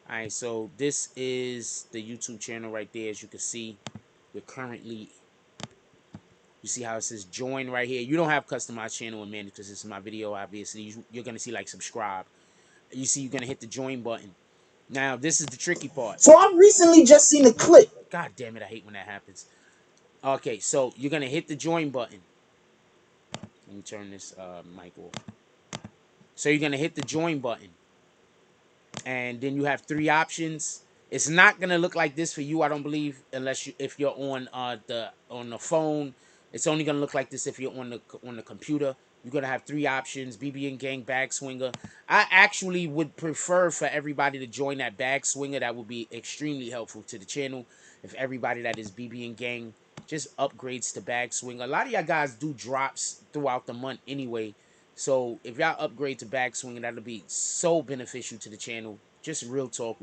Alright, so this is the YouTube channel right there. As you can see, we're currently, you see how it says join right here. You don't have customized channel in Mandy because this is my video, obviously. You're gonna see like subscribe. You see you're gonna hit the join button. Now this is the tricky part. So I've recently just seen a clip. God damn it, I hate when that happens. Okay, so you're gonna hit the join button. Let me turn this mic off. So you're gonna hit the join button. And then you have 3 options. It's not gonna look like this for you, I don't believe, unless if you're on the phone. It's only gonna look like this if you're on the computer. You're gonna have 3 options: BBN Gang, Bag Swinger. I actually would prefer for everybody to join that Bag Swinger. That would be extremely helpful to the channel. If everybody that is BBN Gang just upgrades to Bag Swinger. A lot of y'all guys do drops throughout the month anyway. So if y'all upgrade to Bag Swinger, that'll be so beneficial to the channel. Just real talk.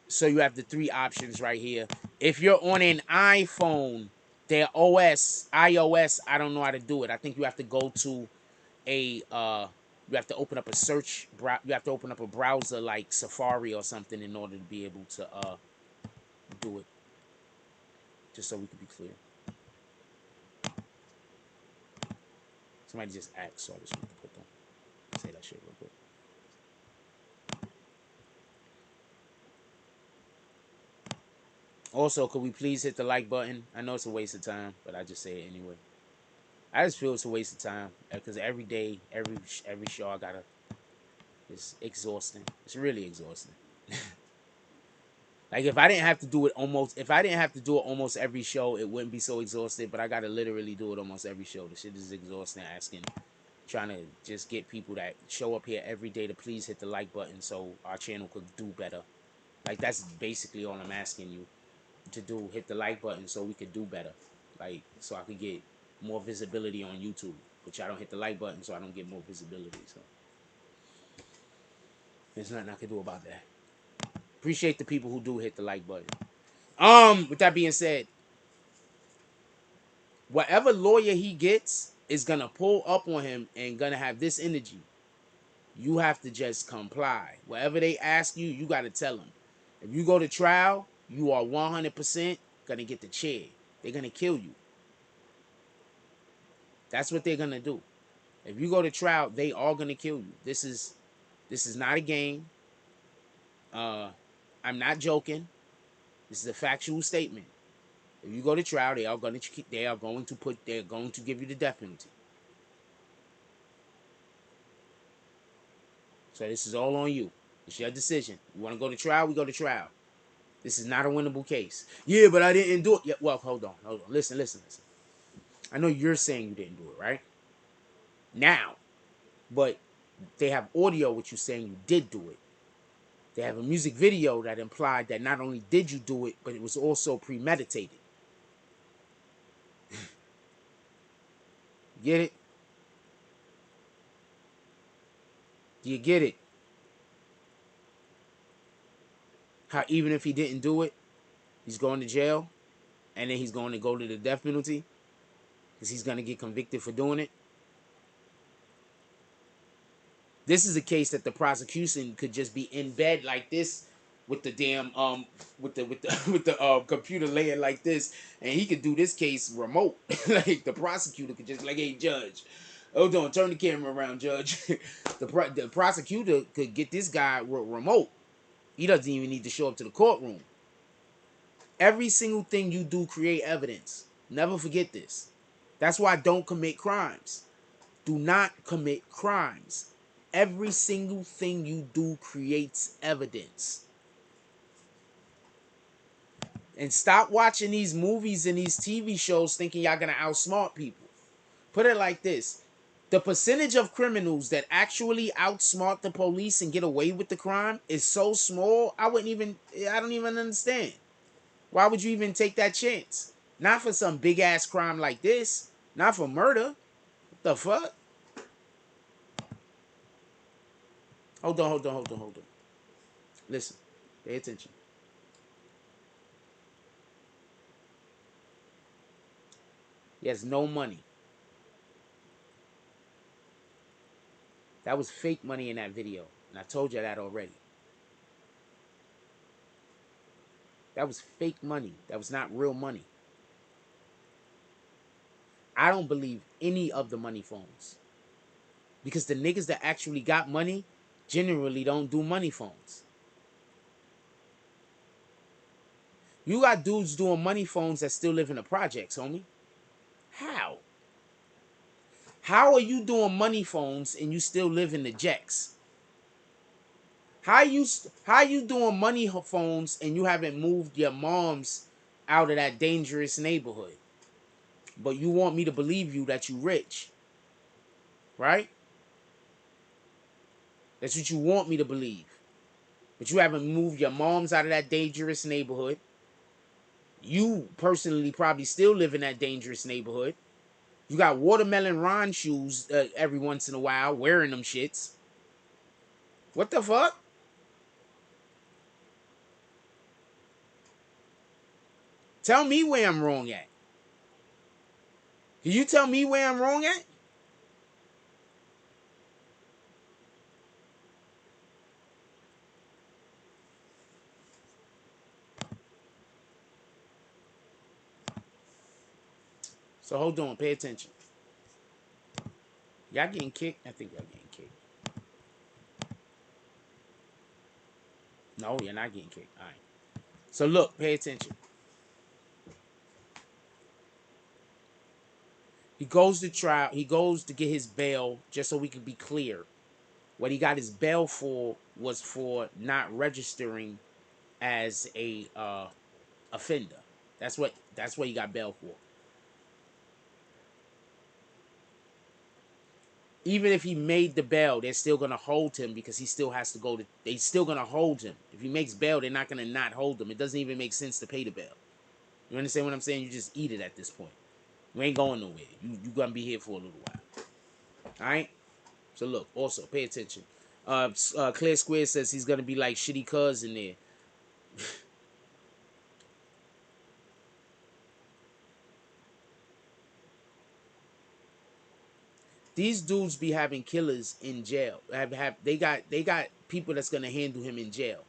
So you have the 3 options right here. If you're on an iPhone, their iOS, I don't know how to do it. I think you have to go to you have to open up a you have to open up a browser like Safari or something in order to be able to do it. Just so we can be clear. Somebody just asked, so I just want to say that shit real quick. Also, could we please hit the like button? I know it's a waste of time, but I just say it anyway. I just feel it's a waste of time because every day, every show I gotta. It's exhausting. It's really exhausting. Like if I didn't have to do it almost every show, it wouldn't be so exhausting. But I gotta literally do it almost every show. The shit is exhausting. Trying to just get people that show up here every day to please hit the like button so our channel could do better. Like, that's basically all I'm asking you to do. Hit the like button so we could do better. Like, so I could get more visibility on YouTube. But y'all don't hit the like button, so I don't get more visibility. So there's nothing I can do about that. Appreciate the people who do hit the like button. With that being said, whatever lawyer he gets is gonna pull up on him and gonna have this energy. You have to just comply. Whatever they ask you, you gotta tell them. If you go to trial, you are 100% gonna get the chair. They're gonna kill you. That's what they're gonna do. If you go to trial, they are gonna kill you. This is not a game. I'm not joking. This is a factual statement. If you go to trial, they're going to give you the death penalty. So this is all on you. It's your decision. You want to go to trial, we go to trial. This is not a winnable case. Yeah, but I didn't do it. Yeah, well, hold on. Listen. I know you're saying you didn't do it, right? Now, but they have audio with you saying you did do it. They have a music video that implied that not only did you do it, but it was also premeditated. Get it? Do you get it? How even if he didn't do it, he's going to jail, and then he's going to go to the death penalty because he's going to get convicted for doing it. This is a case that the prosecution could just be in bed like this with the damn with the computer laying like this, and he could do this case remote. Like the prosecutor could just like, hey judge, hold on, turn the camera around, judge. The prosecutor could get this guy remote. He doesn't even need to show up to the courtroom. Every single thing you do create evidence. Never forget this. That's why don't commit crimes. Do not commit crimes. Every single thing you do creates evidence. And stop watching these movies and these TV shows thinking y'all gonna outsmart people. Put it like this. The percentage of criminals that actually outsmart the police and get away with the crime is so small, I don't even understand. Why would you even take that chance? Not for some big ass crime like this. Not for murder. What the fuck? Hold on. Listen. Pay attention. He has no money. That was fake money in that video. And I told you that already. That was fake money. That was not real money. I don't believe any of the money phones. Because the niggas that actually got money generally don't do money phones. You got dudes doing money phones that still live in the projects, homie. How? How are you doing money phones and you still live in the jacks? How you doing money phones and you haven't moved your moms out of that dangerous neighborhood? But you want me to believe you that you rich, right? That's what you want me to believe. But you haven't moved your moms out of that dangerous neighborhood. You personally probably still live in that dangerous neighborhood. You got watermelon Ron shoes every once in a while, wearing them shits. What the fuck? Tell me where I'm wrong at. Can you tell me where I'm wrong at? So hold on, pay attention. Y'all getting kicked? I think y'all getting kicked. No, you're not getting kicked. All right. So look, pay attention. He goes to trial. He goes to get his bail, just so we can be clear. What he got his bail for was for not registering as a offender. That's what he got bail for. even if he made the bail, they're still gonna hold him because he still has to go to. They still gonna hold him. If he makes bail, they're not gonna not hold him. It doesn't even make sense to pay the bail. You understand what I'm saying? You just eat it at this point. You ain't going nowhere. You gonna be here for a little while. All right. So look. Also, pay attention. Clear Square says he's gonna be like shitty cuz in there. These dudes be having killers in jail. They got people that's gonna handle him in jail.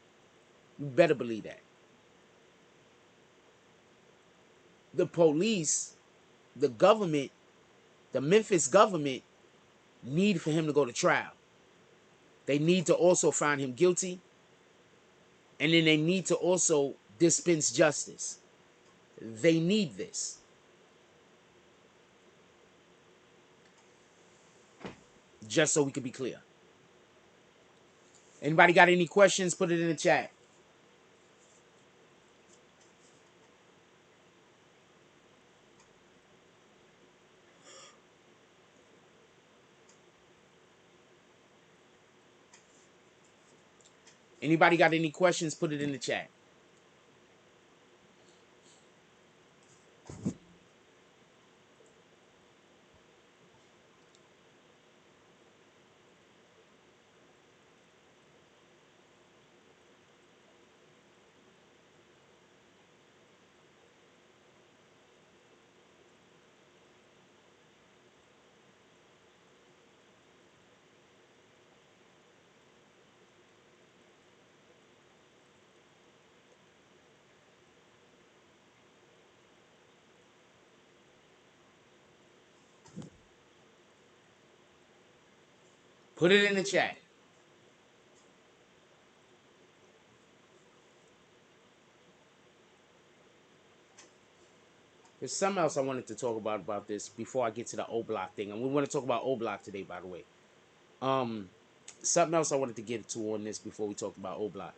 You better believe that. The police, the government, the Memphis government need for him to go to trial. They need to also find him guilty, and then they need to also dispense justice. They need this. Just so we can be clear. Anybody got any questions? Put it in the chat. Anybody got any questions? Put it in the chat. Put it in the chat. There's something else I wanted to talk about this before I get to the O Block thing. And we want to talk about O Block today, by the way. Something else I wanted to get to on this before we talk about O Block.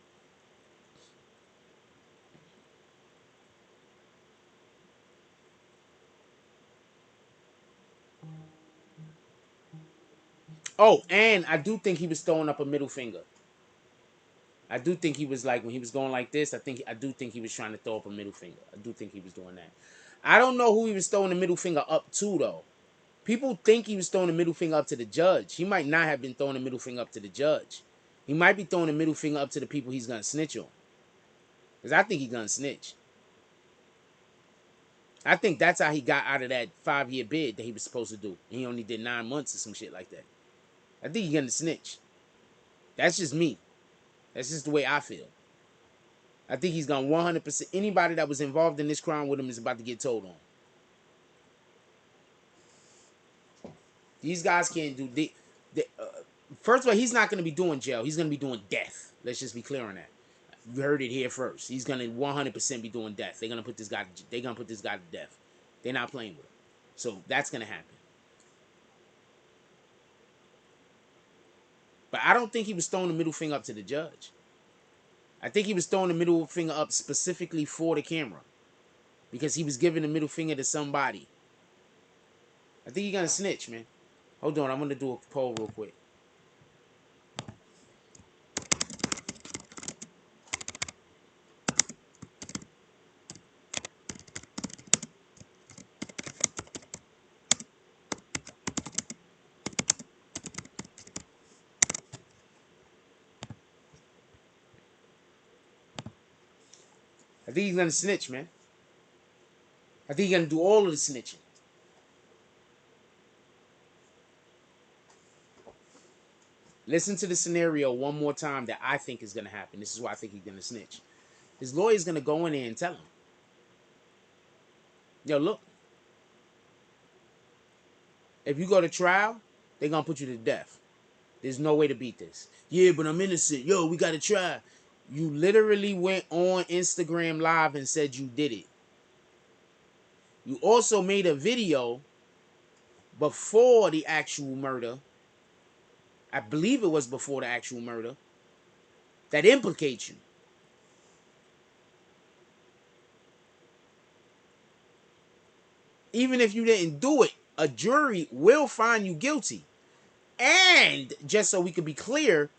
Oh, and I do think he was throwing up a middle finger. I do think he was like, when he was going like this, I do think he was trying to throw up a middle finger. I do think he was doing that. I don't know who he was throwing the middle finger up to, though. People think he was throwing the middle finger up to the judge. He might not have been throwing the middle finger up to the judge. He might be throwing the middle finger up to the people he's going to snitch on. Because I think he's going to snitch. I think that's how he got out of that 5-year bid that he was supposed to do. He only did 9 months or some shit like that. I think he's going to snitch. That's just me. That's just the way I feel. I think he's gone 100%. Anybody that was involved in this crime with him is about to get told on. These guys can't do... First of all, he's not going to be doing jail. He's going to be doing death. Let's just be clear on that. You heard it here first. He's going to 100% be doing death. They're going to put this guy to death. They're not playing with him. So that's going to happen. But I don't think he was throwing the middle finger up to the judge. I think he was throwing the middle finger up specifically for the camera. Because he was giving the middle finger to somebody. I think he's going to snitch, man. Hold on, I'm going to do a poll real quick. I think he's going to snitch, man. I think he's going to do all of the snitching. Listen to the scenario one more time that I think is going to happen. This is why I think he's going to snitch. His lawyer's going to go in there and tell him. Yo, look. If you go to trial, they're going to put you to death. There's no way to beat this. Yeah, but I'm innocent. Yo, we got to try. You literally went on Instagram Live and said you did it. You also made a video before the actual murder. I believe it was before the actual murder. That implicates you. Even if you didn't do it, a jury will find you guilty. And just so we could be clear,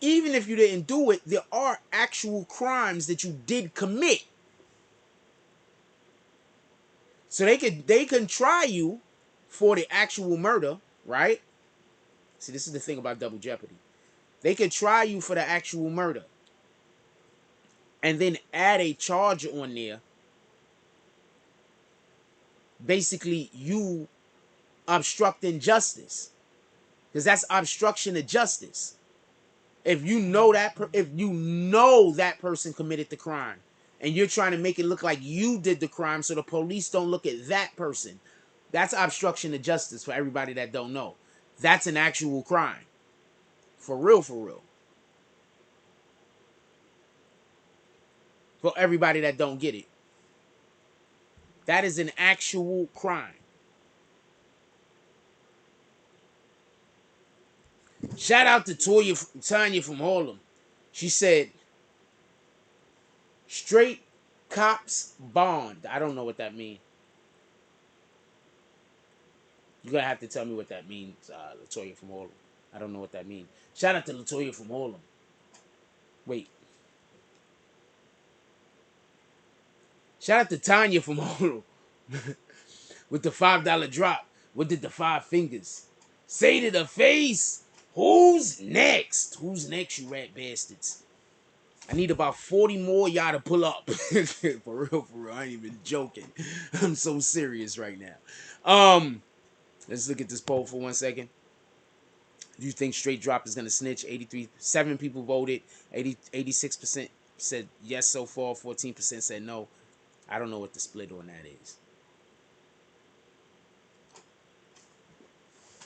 even if you didn't do it, there are actual crimes that you did commit. So they can try you for the actual murder, right? See, this is the thing about double jeopardy. They could try you for the actual murder and then add a charge on there. Basically, you obstructing justice, because that's obstruction of justice. If you know that person committed the crime, and you're trying to make it look like you did the crime, so the police don't look at that person, that's obstruction of justice. For everybody that don't know, that's an actual crime, for real, for real. For everybody that don't get it, that is an actual crime. Shout out to Tanya from Harlem. She said, straight cops bond. I don't know what that means. You're going to have to tell me what that means, Latoya from Harlem. I don't know what that means. Shout out to Latoya from Harlem. Wait. Shout out to Tanya from Harlem. With the $5 drop. What did the 5 fingers say to the face? Who's next? Who's next, you rat bastards? I need about 40 more y'all to pull up. For real. I ain't even joking. I'm so serious right now. Let's look at this poll for 1 second. Do you think straight drop is going to snitch? 7 people voted. 86% said yes so far. 14% said no. I don't know what the split on that is.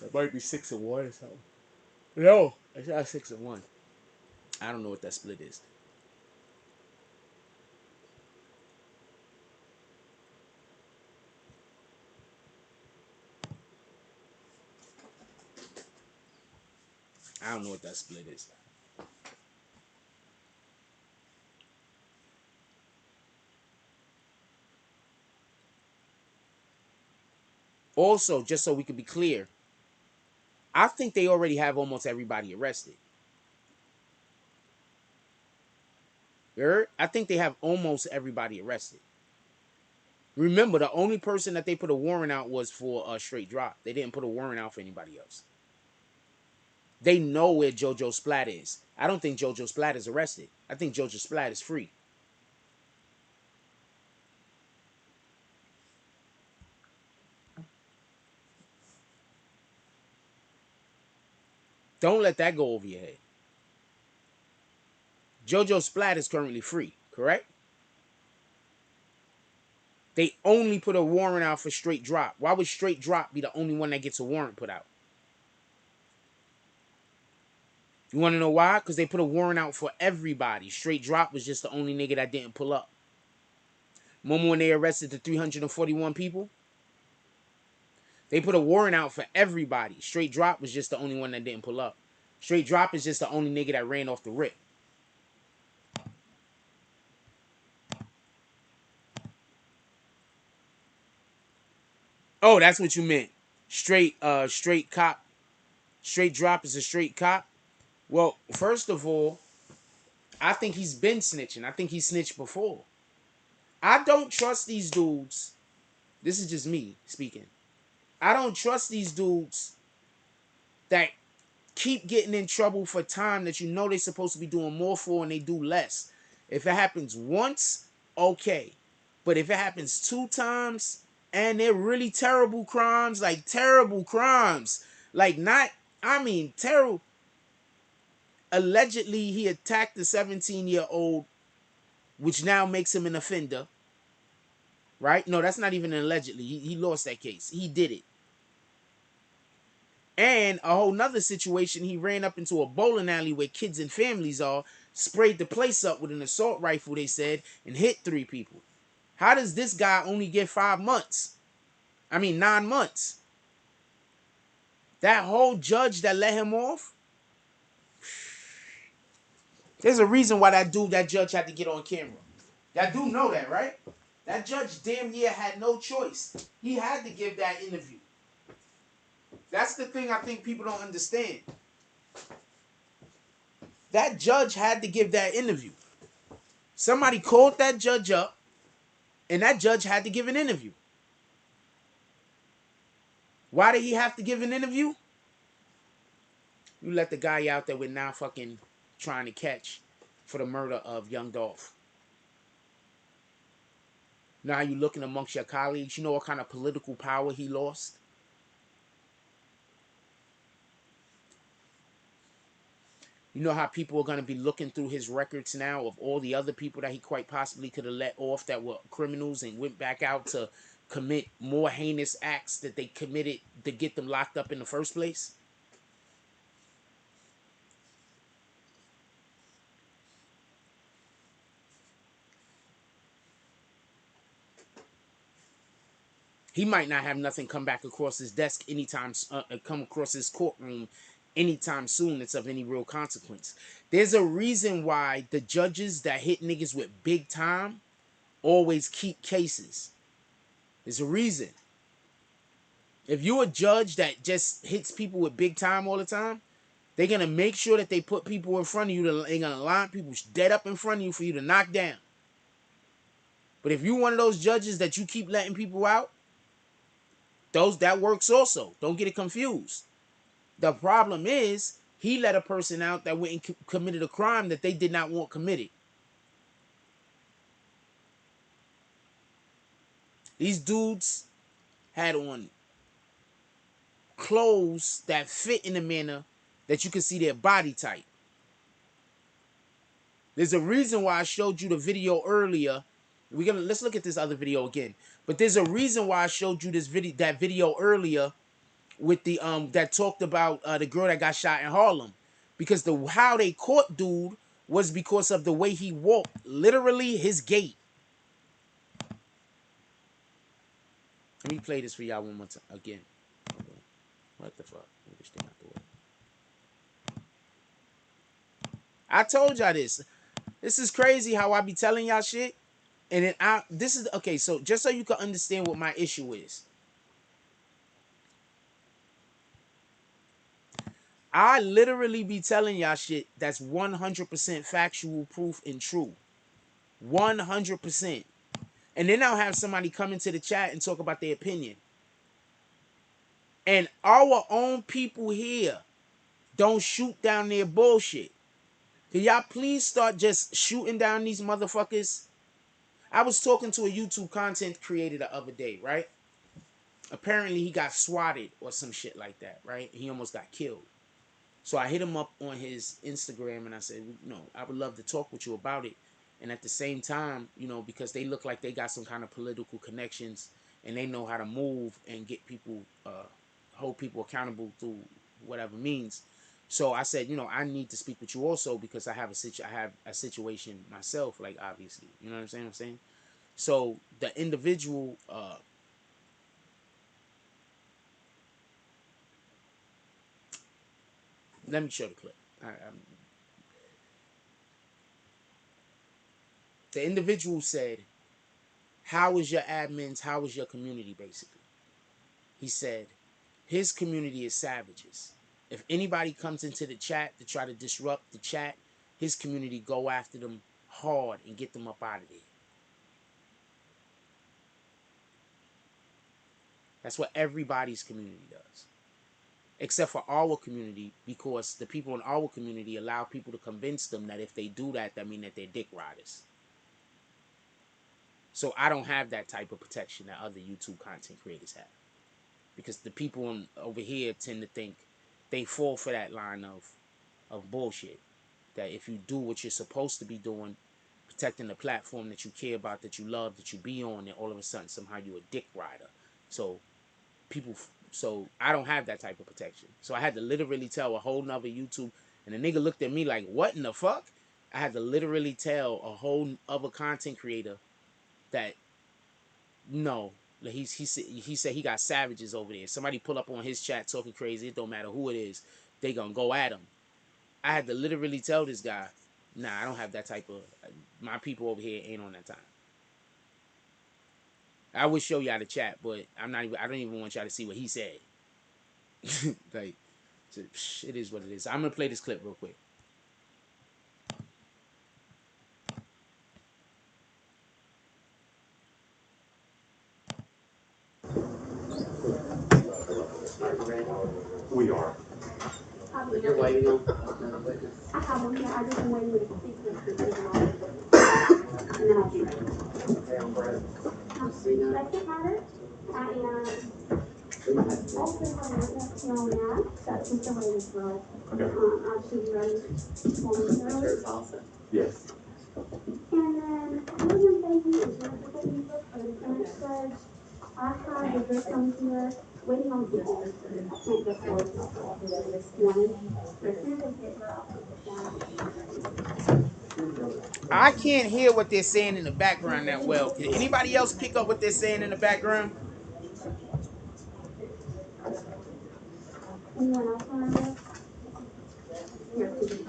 It might be 6-1 or something. No, it's not 6-1. I don't know what that split is. I don't know what that split is. Also, just so we can be clear, I think they already have almost everybody arrested. You heard? I think they have almost everybody arrested. Remember, the only person that they put a warrant out was for a straight drop. They didn't put a warrant out for anybody else. They know where JoJo Splat is. I don't think JoJo Splat is arrested. I think JoJo Splat is free. Don't let that go over your head. JoJo Splat is currently free, correct? They only put a warrant out for straight drop. Why would straight drop be the only one that gets a warrant put out? You want to know why? Because they put a warrant out for everybody. Straight drop was just the only nigga that didn't pull up. Remember when they arrested the 341 people? They put a warrant out for everybody. Straight drop was just the only one that didn't pull up. Straight drop is just the only nigga that ran off the rip. Oh, that's what you meant. Straight cop. Straight drop is a straight cop. Well, first of all, I think he's been snitching. I think he snitched before. I don't trust these dudes. This is just me speaking. I don't trust these dudes that keep getting in trouble for time that you know they're supposed to be doing more for and they do less. If it happens once, okay. But if it happens 2 times and they're really terrible crimes, like terrible crimes, like not, I mean, terrible. Allegedly, he attacked the 17-year-old, which now makes him an offender. Right? No, that's not even allegedly. He lost that case. He did it. And a whole nother situation, he ran up into a bowling alley where kids and families are, sprayed the place up with an assault rifle, they said, and hit 3 people. How does this guy only get 5 months? I mean, 9 months. That whole judge that let him off, there's a reason why that judge had to get on camera. That dude know that, right? That judge damn near had no choice. He had to give that interview. That's the thing I think people don't understand. That judge had to give that interview. Somebody called that judge up, and that judge had to give an interview. Why did he have to give an interview? You let the guy out that we're now fucking trying to catch for the murder of young Dolph. Now you looking amongst your colleagues. You know what kind of political power he lost? You know how people are going to be looking through his records now of all the other people that he quite possibly could have let off that were criminals and went back out to commit more heinous acts that they committed to get them locked up in the first place? He might not have nothing come back across his desk anytime, come across his courtroom anytime soon that's of any real consequence. There's a reason why the judges that hit niggas with big time always keep cases. There's a reason. If you're a judge that just hits people with big time all the time, they're going to make sure that they put people in front of you. They're going to line people dead up in front of you for you to knock down. But if you're one of those judges that you keep letting people out, that works also. Don't get it confused. The problem is he let a person out that went and committed a crime that they did not want committed. These dudes had on clothes that fit in a manner that you could see their body type. There's a reason why I showed you the video earlier. Let's look at this other video again. But there's a reason why I showed you that video earlier with the that talked about the girl that got shot in Harlem, because how they caught dude was because of the way he walked, literally his gait. Let me play this for y'all one more time again. What the fuck? Move this thing out the way. I told y'all this. This is crazy how I be telling y'all shit. And then this is okay, so just so you can understand what my issue is. I literally be telling y'all shit that's 100% factual proof and true. 100%. And then I'll have somebody come into the chat and talk about their opinion. And our own people here don't shoot down their bullshit. Can y'all please start just shooting down these motherfuckers? I was talking to a YouTube content creator the other day, right? Apparently he got swatted or some shit like that, right? He almost got killed. So I hit him up on his Instagram and I said, I would love to talk with you about it. And at the same time, because they look like they got some kind of political connections and they know how to move and get people, hold people accountable through whatever means. So I said, I need to speak with you also because I have a situation myself, like obviously, you know what I'm saying? So the individual, let me show the clip. The individual said, how is your admins? How is your community, basically? He said, his community is savages. If anybody comes into the chat to try to disrupt the chat, his community go after them hard and get them up out of there. That's what everybody's community does. Except for our community, because the people in our community allow people to convince them that if they do that, that means that they're dick riders. So I don't have that type of protection that other YouTube content creators have. Because the people over here tend to think they fall for that line of bullshit. That if you do what you're supposed to be doing, protecting the platform that you care about, that you love, that you be on, then all of a sudden somehow you're a dick rider. So I don't have that type of protection. So I had to literally tell a whole nother YouTube, and the nigga looked at me like, what in the fuck? I had to literally tell a whole other content creator that no. He said he got savages over there. Somebody pull up on his chat talking crazy. It don't matter who it is. They gonna go at him. I had to literally tell this guy, nah, I don't have that type of, my people over here ain't on that time. I would show y'all the chat, but I don't even want y'all to see what he said. Like, it is what it is. I'm gonna play this clip real quick. We are. You're waiting on another witness. I have one here. I just am waiting to speak with the and then I'll be ready. Second matter, I am also having a witness here on that. That's Mr. Williamsville. Okay. I should be ready momentarily. Sure, also. Yes. And then William Bailey is representing for the defendant judge. I have the victim here waiting on the phone. I can't get forward this morning. But as soon as I get her, I'll put this down. I can't hear what they're saying in the background that well. Can anybody else pick up what they're saying in the background? Anyone else want to know? Here, please.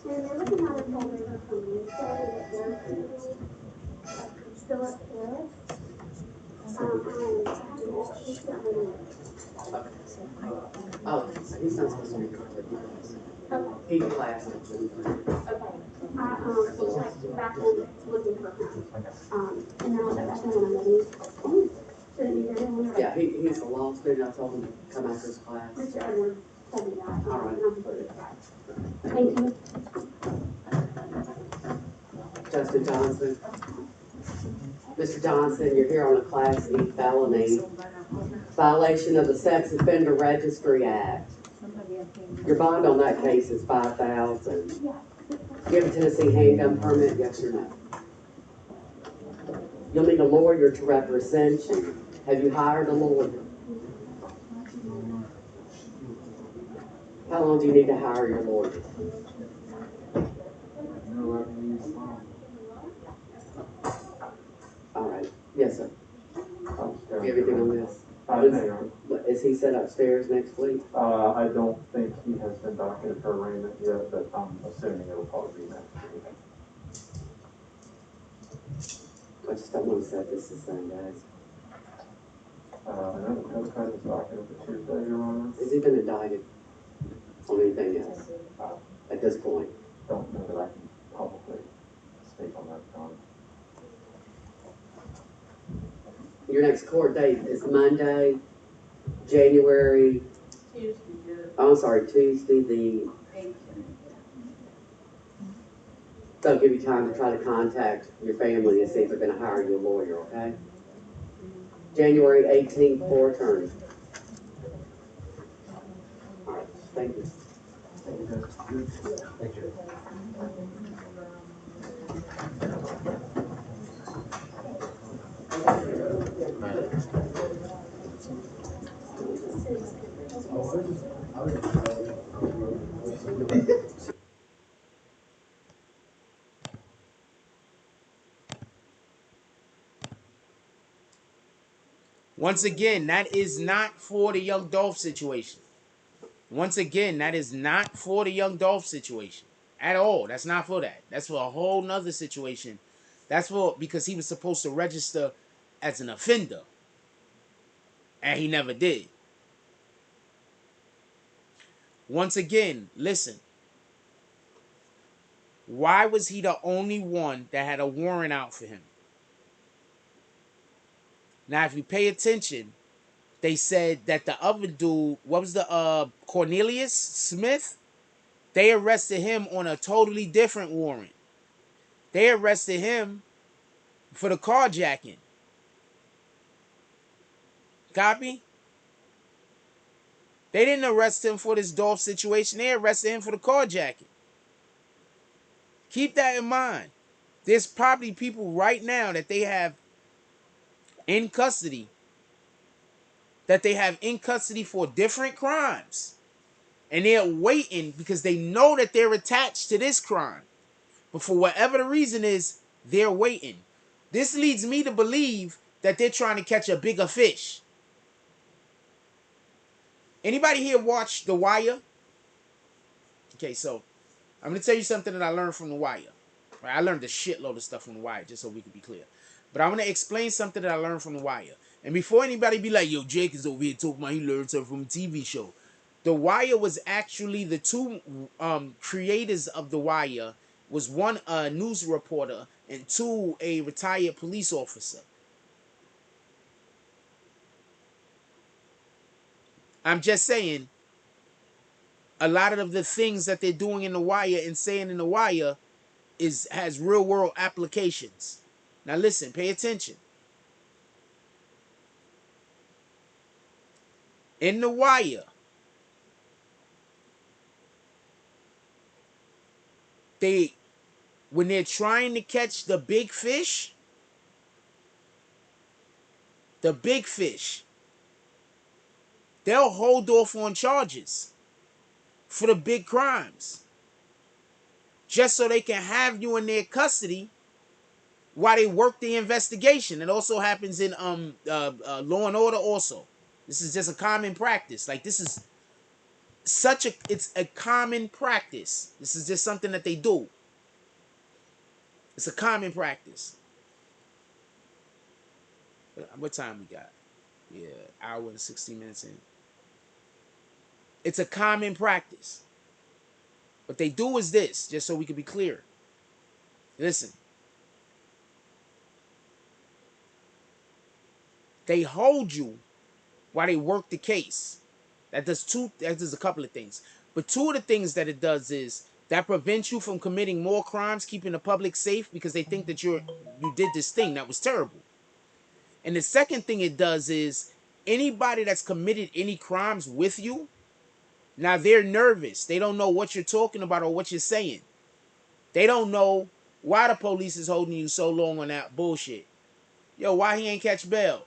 And they're looking at a phone number from you, say that they're still upstairs. Oh, he's not supposed to be recorded. He's class. Okay. Like back in looking for him. And then I'll get back in when I'm ready. Should it be there when Yeah, he's a law student. I told him to come after his class. Mr. Edwards told me that. All right. And I'm supposed to. Thank you. Justin Johnson. Mr. Johnson, you're here on a Class E felony. Violation of the Sex Offender Registry Act. Your bond on that case is $5,000. You have a Tennessee handgun permit, yes or no? You'll need a lawyer to represent you. Have you hired a lawyer? How long do you need to hire your lawyer? All right. Yes, sir. Everything on this? Is he set upstairs next week? I don't think he has been docketed for arraignment yet, but I'm assuming it'll probably be next week. I just don't want to set this the same, guys. I know the other side is docketed for Tuesday, Your Honor. Has he been indicted on anything else at this point? Don't know that I can publicly speak on that, John. Your next court date is Monday, January. Oh, I'm sorry, Tuesday the 8th. That'll give you time to try to contact your family and see if they're going to hire you a lawyer, okay? January 18th for attorney. All right, thank you. Thank you. Once again, that is not for the Young Dolph situation. Once again, that is not for the Young Dolph situation at all. That's not for that. That's for a whole nother situation. That's for because he was supposed to register as an offender. And he never did. Once again, listen. Why was he the only one that had a warrant out for him? Now, if you pay attention, they said that the other dude, what was the Cornelius Smith? They arrested him on a totally different warrant. They arrested him for the carjacking. Copy? They didn't arrest him for this Dolph situation. They arrested him for the carjacking. Keep that in mind. There's probably people right now that they have in custody for different crimes. And they're waiting because they know that they're attached to this crime. But for whatever the reason is, they're waiting. This leads me to believe that they're trying to catch a bigger fish. Anybody here watch The Wire? Okay, so I'm going to tell you something that I learned from The Wire. I learned a shitload of stuff from The Wire, just so we can be clear. But I'm going to explain something that I learned from The Wire. And before anybody be like, yo, Jake is over here talking about he learned something from a TV show. The Wire was actually the two creators of The Wire was one a news reporter and two a retired police officer. I'm just saying, a lot of the things that they're doing in The Wire and saying in The Wire has real world applications. Now listen, pay attention. In The Wire, when they're trying to catch the big fish, they'll hold off on charges for the big crimes just so they can have you in their custody while they work the investigation. It also happens in Law and Order also. This is just a common practice. Like, this is it's a common practice. This is just something that they do. It's a common practice. What time we got? Yeah, hour and 16 minutes in. It's a common practice. What they do is this, just so we can be clear. Listen. They hold you while they work the case. That does a couple of things. But two of the things that it does is that prevents you from committing more crimes, keeping the public safe because they think that you did this thing that was terrible. And the second thing it does is anybody that's committed any crimes with you, now they're nervous. They don't know what you're talking about or what you're saying. They don't know why the police is holding you so long on that bullshit. Yo, why he ain't catch bail?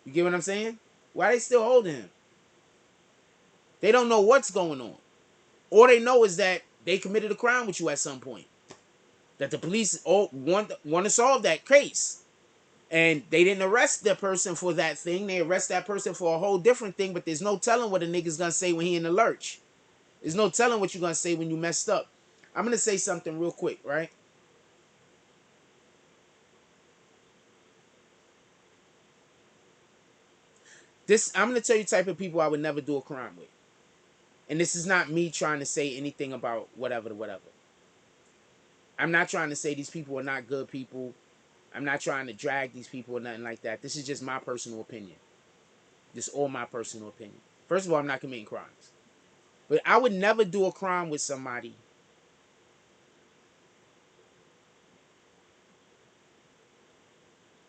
You get what I'm saying? Why they still holding him? They don't know what's going on. All they know is that they committed a crime with you at some point. That the police want to solve that case. And they didn't arrest the person for that thing. They arrest that person for a whole different thing, but there's no telling what a nigga's gonna say when he in the lurch. There's no telling what you're gonna say when you messed up. I'm gonna say something real quick, right? I'm gonna tell you the type of people I would never do a crime with. And this is not me trying to say anything about whatever. I'm not trying to say these people are not good people. I'm not trying to drag these people or nothing like that. This is just my personal opinion. Just all my personal opinion. First of all, I'm not committing crimes. But I would never do a crime with somebody.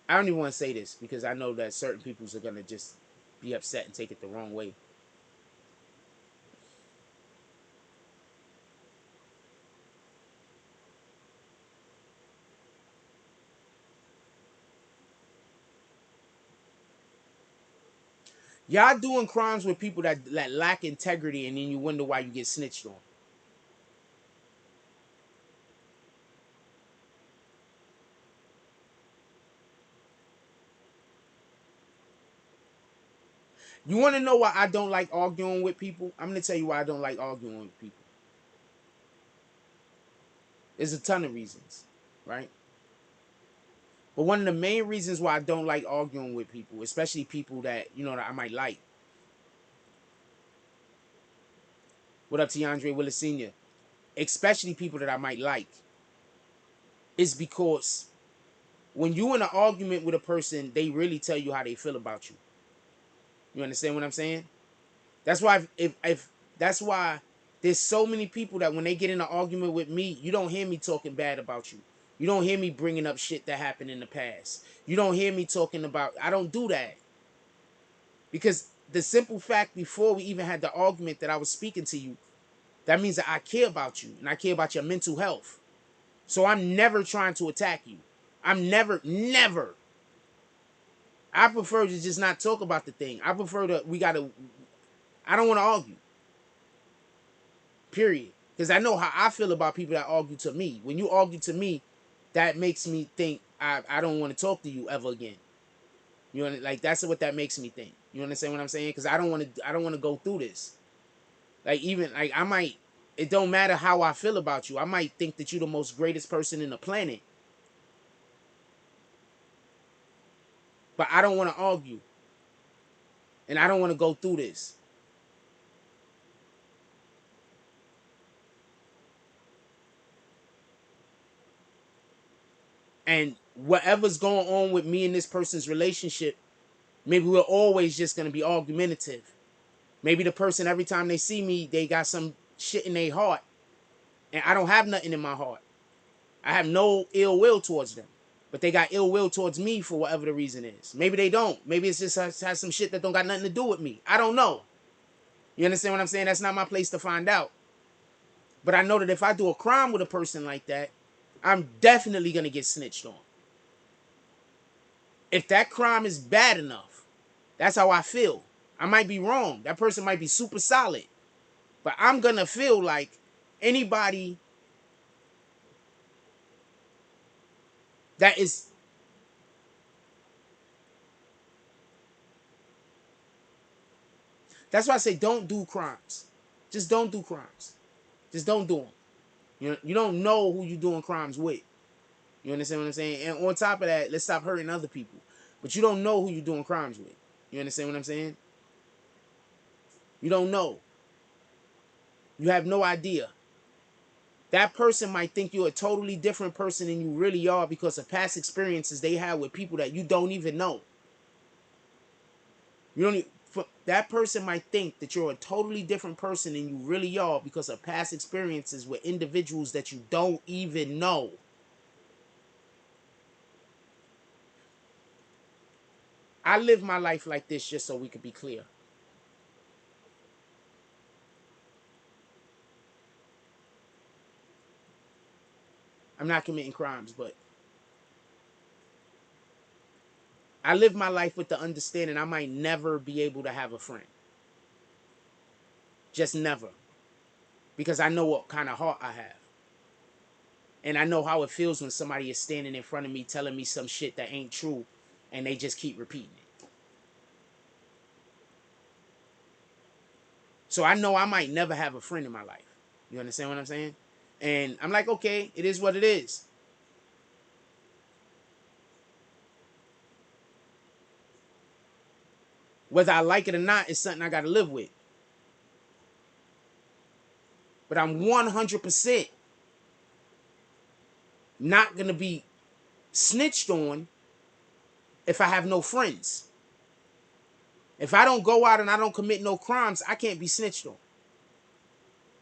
I don't even want to say this because I know that certain people are going to just be upset and take it the wrong way. Y'all doing crimes with people that lack integrity, and then you wonder why you get snitched on. You want to know why I don't like arguing with people? I'm going to tell you why I don't like arguing with people. There's a ton of reasons, right? But one of the main reasons why I don't like arguing with people, especially people that, that I might like. What up to Andre Willis Sr.? Especially people that I might like. Is because when you in an argument with a person, they really tell you how they feel about you. You understand what I'm saying? That's why if that's why there's so many people that when they get in an argument with me, you don't hear me talking bad about you. You don't hear me bringing up shit that happened in the past. You don't hear me talking about, I don't do that. Because the simple fact before we even had the argument that I was speaking to you, that means that I care about you and I care about your mental health. So I'm never trying to attack you. I'm never. I prefer to just not talk about the thing. I prefer I don't want to argue. Period. Because I know how I feel about people that argue to me. When you argue to me, that makes me think I don't want to talk to you ever again. You know, like that's what that makes me think. You understand what I'm saying? Because I don't want to go through this. Like even like I might. It don't matter how I feel about you. I might think that you're the most greatest person in the planet. But I don't want to argue. And I don't want to go through this. And whatever's going on with me and this person's relationship, maybe we're always just going to be argumentative. Maybe the person, every time they see me, they got some shit in their heart. And I don't have nothing in my heart. I have no ill will towards them. But they got ill will towards me for whatever the reason is. Maybe they don't. Maybe it's just has some shit that don't got nothing to do with me. I don't know. You understand what I'm saying? That's not my place to find out. But I know that if I do a crime with a person like that, I'm definitely going to get snitched on. If that crime is bad enough, that's how I feel. I might be wrong. That person might be super solid. But I'm going to feel like anybody that is... That's why I say don't do crimes. Just don't do crimes. Just don't do them. You don't know who you're doing crimes with. You understand what I'm saying? And on top of that, let's stop hurting other people. But you don't know who you're doing crimes with. You understand what I'm saying? You don't know. You have no idea. That person might think you're a totally different person than you really are because of past experiences they had with people that you don't even know. You don't even, that person might think that you're a totally different person than you really are because of past experiences with individuals that you don't even know. I live my life like this just so we could be clear. I'm not committing crimes, but I live my life with the understanding I might never be able to have a friend. Just never. Because I know what kind of heart I have. And I know how it feels when somebody is standing in front of me telling me some shit that ain't true and they just keep repeating it. So I know I might never have a friend in my life. You understand what I'm saying? And I'm like, okay, it is what it is. Whether I like it or not, it's something I got to live with. But I'm 100% not going to be snitched on if I have no friends. If I don't go out and I don't commit no crimes, I can't be snitched on.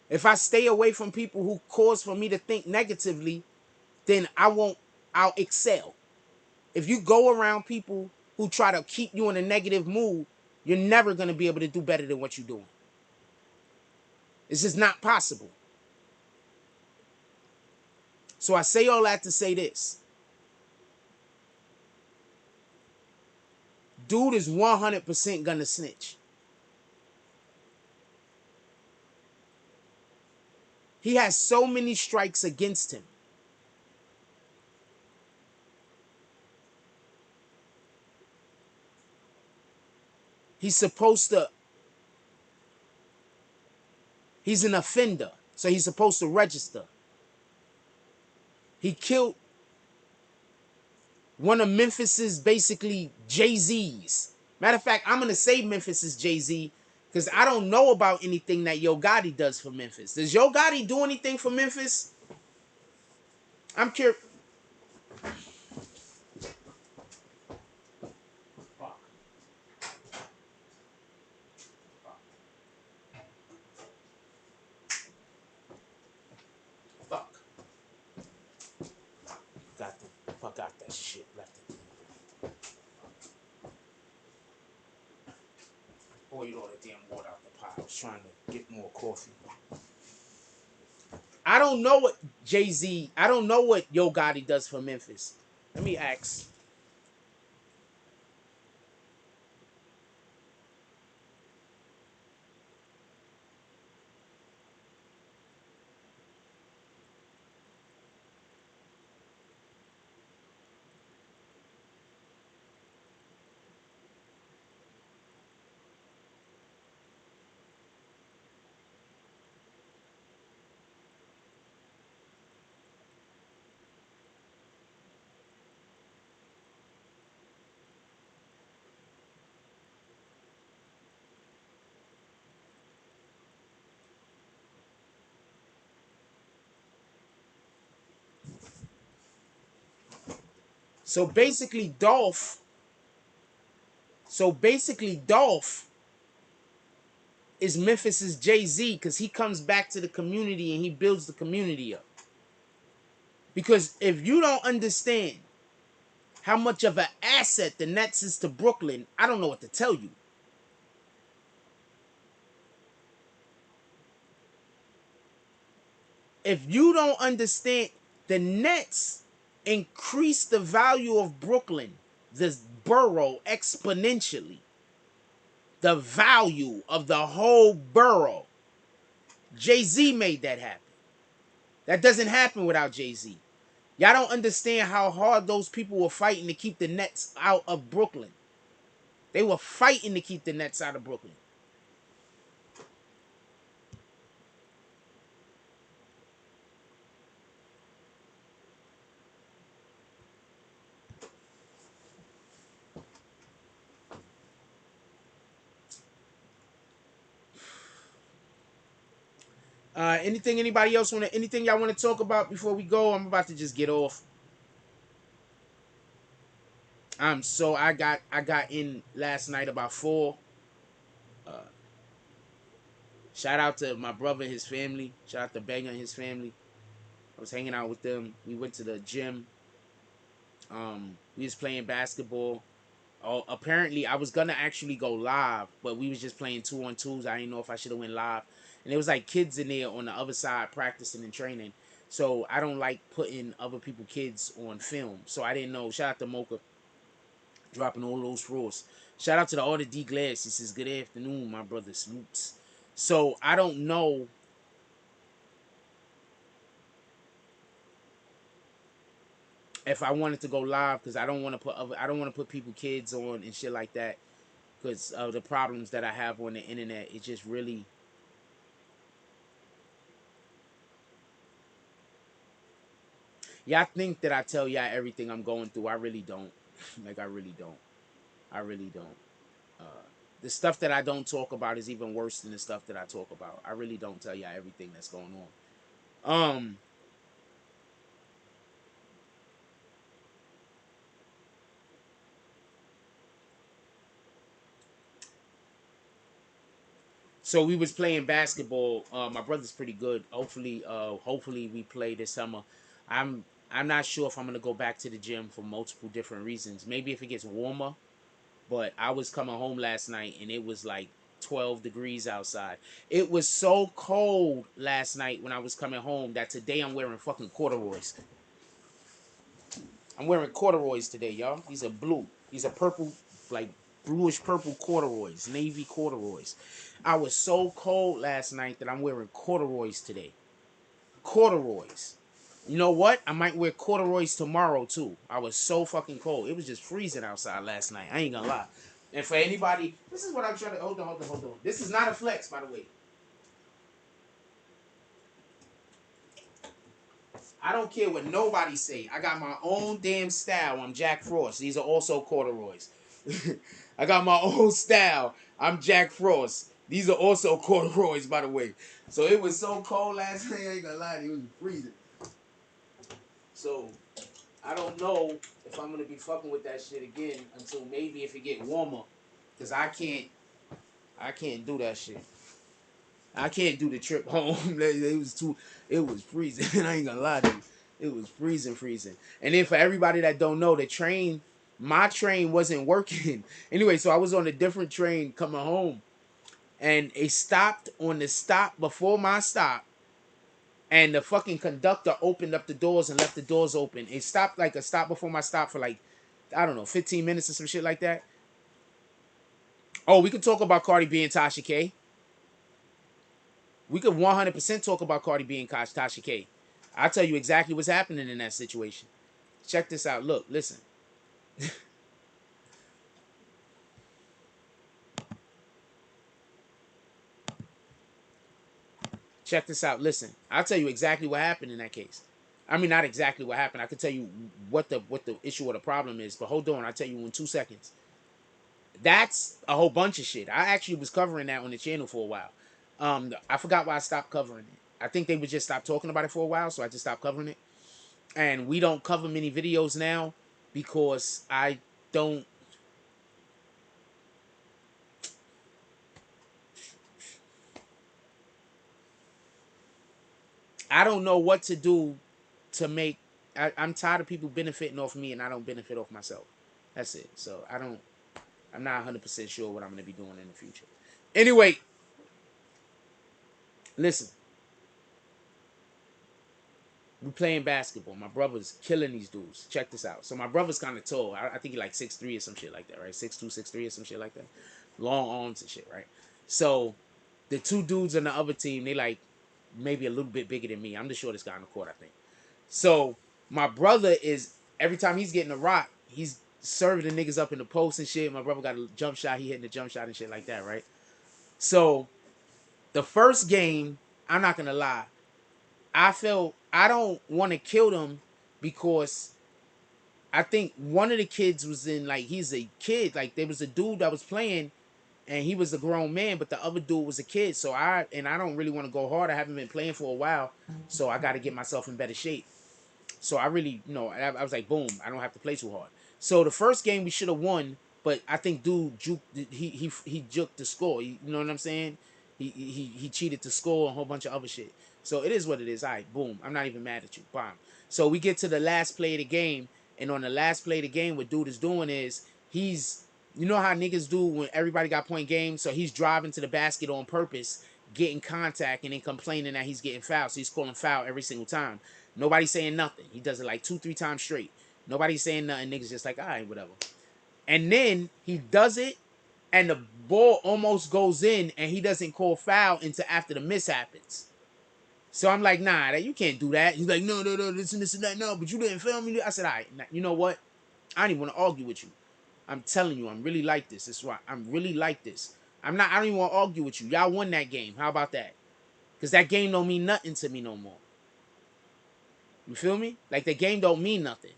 If I stay away from people who cause for me to think negatively, then I'll excel. If you go around people who try to keep you in a negative mood, you're never going to be able to do better than what you're doing. It's just not possible. So I say all that to say this. Dude is 100% going to snitch. He has so many strikes against him. He's an offender, so he's supposed to register. He killed one of Memphis's basically Jay-Z's. Matter of fact, I'm going to say Memphis's Jay-Z because I don't know about anything that Yo Gotti does for Memphis. Does Yo Gotti do anything for Memphis? I'm curious. Fuck. Fuck. Got the fuck out that shit. Left it. Poured all the damn water out the pot. I was trying to get more coffee. I don't know what Jay-Z, I don't know what Yo Gotti does for Memphis. Let me ask. So basically, Dolph is Memphis's Jay-Z because he comes back to the community and he builds the community up. Because if you don't understand how much of an asset the Nets is to Brooklyn, I don't know what to tell you. If you don't understand, the Nets increase the value of Brooklyn, this borough, exponentially. The value of the whole borough. Jay-Z made that happen. That doesn't happen without Jay-Z. Y'all don't understand how hard those people were fighting to keep the Nets out of Brooklyn. They were fighting to keep the Nets out of Brooklyn. Anybody else anything y'all want to talk about before we go? I'm about to just get off. So I got in last night about 4. Shout out to my brother and his family. Shout out to Banger and his family. I was hanging out with them. We went to the gym. We was playing basketball. Oh, apparently I was gonna actually go live, but we was just playing 2-on-2s. I didn't know if I should have went live. And there was like kids in there on the other side practicing and training. So I don't like putting other people's kids on film. So I didn't know. Shout out to Mocha dropping all those rules. Shout out to the Order D Glass. He says, good afternoon, my brother Snoops. So I don't know if I wanted to go live because I don't want to put people kids on and shit like that because of the problems that I have on the internet. It just really y'all think that I tell y'all everything I'm going through. I really don't. Like I really don't. The stuff that I don't talk about is even worse than the stuff that I talk about. I really don't tell y'all everything that's going on. So we was playing basketball. My brother's pretty good. Hopefully we play this summer. I'm not sure if I'm gonna go back to the gym for multiple different reasons. Maybe if it gets warmer. But I was coming home last night and it was like 12 degrees outside. It was so cold last night when I was coming home that today I'm wearing fucking corduroys. I'm wearing corduroys today, y'all. These are blue. These are purple, like bluish purple corduroys, navy corduroys. I was so cold last night that I'm wearing corduroys today. Corduroys. You know what? I might wear corduroys tomorrow too. I was so fucking cold. It was just freezing outside last night. I ain't gonna lie. And for anybody, this is what I'm trying to hold on. This is not a flex, by the way. I don't care what nobody say. I got my own damn style. I'm Jack Frost. These are also corduroys. I got my own style. I'm Jack Frost. These are also corduroys, by the way. So it was so cold last night. I ain't gonna lie. It was freezing. So I don't know if I'm gonna be fucking with that shit again until maybe if it get warmer, cause I can't do that shit. I can't do the trip home. It was freezing. I ain't gonna lie to you. It was freezing. And then for everybody that don't know, my train wasn't working. Anyway, so I was on a different train coming home, and it stopped on the stop before my stop. And the fucking conductor opened up the doors and left the doors open. It stopped like a stop before my stop for like, I don't know, 15 minutes or some shit like that. Oh, we could talk about Cardi B and Tasha K. We could 100% talk about Cardi B and Tasha K. I'll tell you exactly what's happening in that situation. Check this out. Look, listen. Check this out. Listen. I'll tell you exactly what happened in that case. I mean, not exactly what happened. I can tell you what the issue or the problem is. But hold on. I'll tell you in 2 seconds. That's a whole bunch of shit. I actually was covering that on the channel for a while. I forgot why I stopped covering it. I think they would just stop talking about it for a while, so I just stopped covering it. And we don't cover many videos now because I don't know what to do to make. I'm tired of people benefiting off me and I don't benefit off myself. That's it. So I'm not 100% sure what I'm going to be doing in the future. Anyway, listen. We playing basketball. My brother's killing these dudes. Check this out. So my brother's kind of tall. I think he like 6'3" or some shit like that, right? 6'2", 6'3" or some shit like that. Long arms and shit, right? So the two dudes on the other team, they like maybe a little bit bigger than me. I'm the shortest guy on the court, I think. So my brother is, every time he's getting a rock, he's serving the niggas up in the post and shit. My brother got a jump shot. He hitting the jump shot and shit like that, right? So the first game, I'm not going to lie, I felt I don't want to kill them because I think one of the kids was in, like, he's a kid. Like, there was a dude that was playing and he was a grown man, but the other dude was a kid. So I don't really want to go hard. I haven't been playing for a while. So I got to get myself in better shape. So I really, I was like, boom, I don't have to play too hard. So the first game we should have won, but I think dude he juked the score. You know what I'm saying? He cheated to score and a whole bunch of other shit. So it is what it is. All right, boom. I'm not even mad at you. Bomb. So we get to the last play of the game, and on the last play of the game, what dude is doing is you know how niggas do when everybody got point game. So he's driving to the basket on purpose, getting contact, and then complaining that he's getting fouled. So he's calling foul every single time. Nobody's saying nothing. He does it like 2-3 times straight. Nobody's saying nothing. Niggas just like, all right, whatever. And then he does it, and the ball almost goes in, and he doesn't call foul until after the miss happens. So I'm like, nah, you can't do that. He's like, no, this and that, no, but you didn't film me. I said, all right, you know what? I don't even want to argue with you. I'm telling you, I'm really like this. That's right. I'm really like this. I don't even want to argue with you. Y'all won that game. How about that? Because that game don't mean nothing to me no more. You feel me? Like, the game don't mean nothing.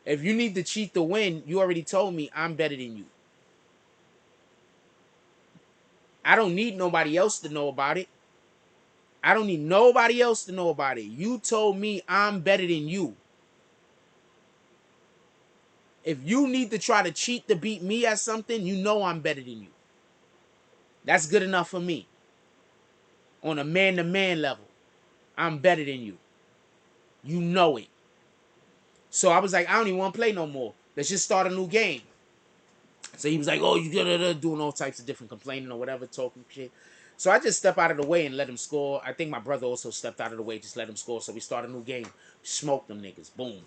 If you need to cheat to win, you already told me I'm better than you. I don't need nobody else to know about it. I don't need nobody else to know about it. You told me I'm better than you. If you need to try to cheat to beat me at something, you know I'm better than you. That's good enough for me. On a man-to-man level, I'm better than you. You know it. So I was like, I don't even want to play no more. Let's just start a new game. So he was like, oh, you doing all types of different complaining or whatever, talking shit. So I just stepped out of the way and let him score. I think my brother also stepped out of the way, just let him score. So we start a new game. Smoke them niggas. Boom.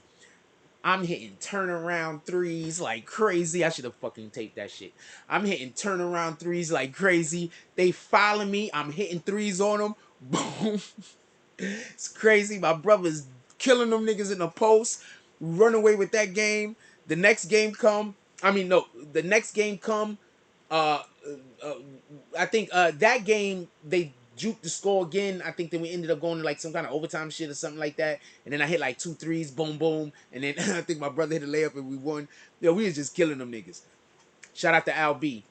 I'm hitting turnaround threes like crazy. I should have fucking taped that shit. I'm hitting turnaround threes like crazy. They follow me. I'm hitting threes on them. Boom. It's crazy. My brother's killing them niggas in the post. Run away with that game. The next game come. The next game come. Uh, I think that game they juked the score again. I think then we ended up going to like some kind of overtime shit or something like that. And then I hit like 2 threes, boom, boom. And then I think my brother hit a layup and we won. Yo, we was just killing them niggas. Shout out to Al B.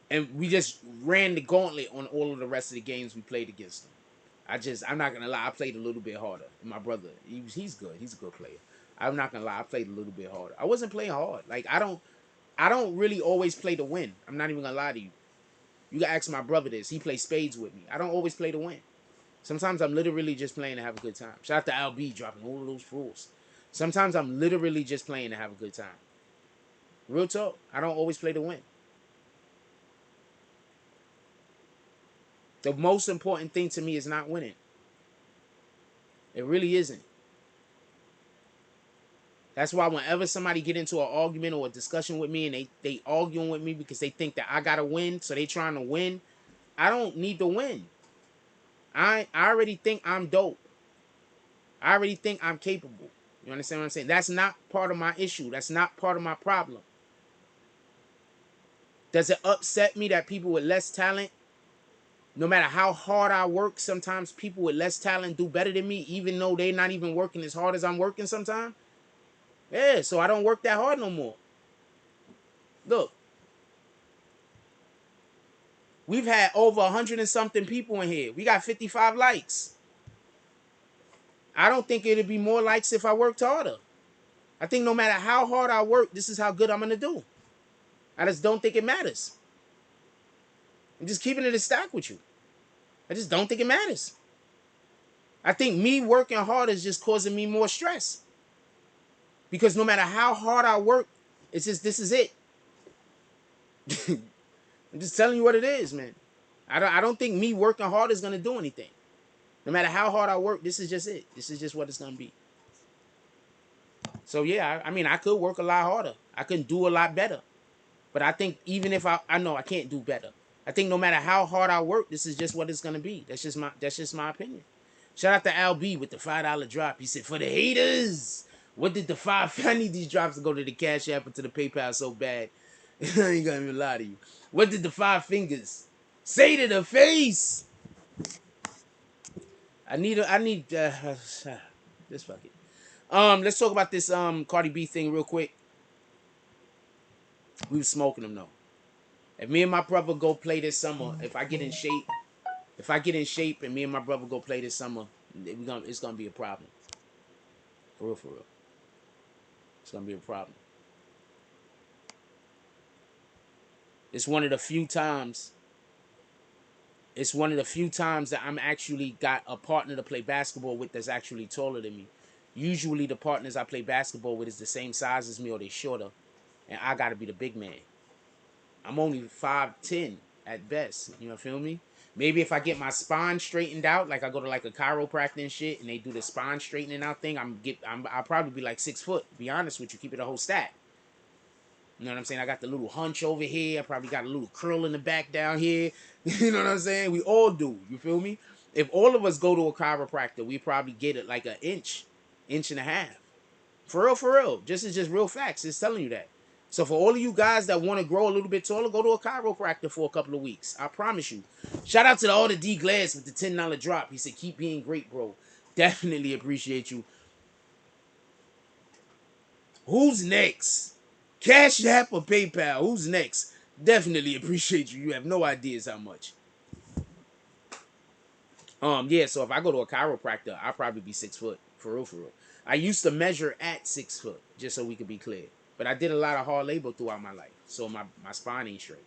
And we just ran the gauntlet on all of the rest of the games we played against them. I'm not gonna lie, I played a little bit harder. My brother, he's good. He's a good player. I'm not gonna lie, I played a little bit harder. I wasn't playing hard. Like I don't really always play to win. I'm not even gonna lie to you. You can ask my brother this. He plays spades with me. I don't always play to win. Sometimes I'm literally just playing to have a good time. Shout out to LB dropping all of those rules. Sometimes I'm literally just playing to have a good time. Real talk. I don't always play to win. The most important thing to me is not winning. It really isn't. That's why whenever somebody get into an argument or a discussion with me and they arguing with me because they think that I gotta win, so they trying to win, I don't need to win. I already think I'm dope. I already think I'm capable. You understand what I'm saying? That's not part of my issue. That's not part of my problem. Does it upset me that people with less talent, no matter how hard I work, sometimes people with less talent do better than me, even though they're not even working as hard as I'm working sometimes? Yeah, so I don't work that hard no more. Look, we've had over 100 and something people in here. We got 55 likes. I don't think it'd be more likes if I worked harder. I think no matter how hard I work, this is how good I'm going to do. I just don't think it matters. I'm just keeping it a stack with you. I just don't think it matters. I think me working hard is just causing me more stress. Because no matter how hard I work, it's just, this is it. I'm just telling you what it is, man. I don't think me working hard is going to do anything. No matter how hard I work, this is just it. This is just what it's going to be. So, yeah, I mean, I could work a lot harder. I could do a lot better. But I think even if I know I can't do better. I think no matter how hard I work, this is just what it's going to be. That's just my opinion. Shout out to Al B with the $5 drop. He said, for the haters, what did the I need these drops to go to the Cash App or to the PayPal so bad. I ain't gonna even lie to you. What did the 5 fingers say to the face? I need this fuck it. Let's talk about this Cardi B thing real quick. We was smoking them though. If me and my brother go play this summer, if I get in shape and me and my brother go play this summer, it's gonna be a problem. For real, for real. It's gonna be a problem. It's one of the few times that I'm actually got a partner to play basketball with that's actually taller than me. Usually the partners I play basketball with is the same size as me or they shorter. And I gotta be the big man. I'm only 5'10" at best. You know, feel me? Maybe if I get my spine straightened out, like I go to like a chiropractor and shit, and they do the spine straightening out thing, I'll probably be like 6 foot. To be honest with you, keep it a whole stat. You know what I'm saying? I got the little hunch over here. I probably got a little curl in the back down here. You know what I'm saying? We all do. You feel me? If all of us go to a chiropractor, we probably get it like an inch and a half. For real, for real. Just real facts. It's telling you that. So for all of you guys that want to grow a little bit taller, go to a chiropractor for a couple of weeks. I promise you. Shout out to all the D Glass with the $10 drop. He said, keep being great, bro. Definitely appreciate you. Who's next? Cash App or PayPal? Who's next? Definitely appreciate you. You have no ideas how much. Yeah, so if I go to a chiropractor, I'll probably be 6 foot. For real, for real. I used to measure at 6 foot, just so we could be clear. But I did a lot of hard labor throughout my life. So my spine ain't straight.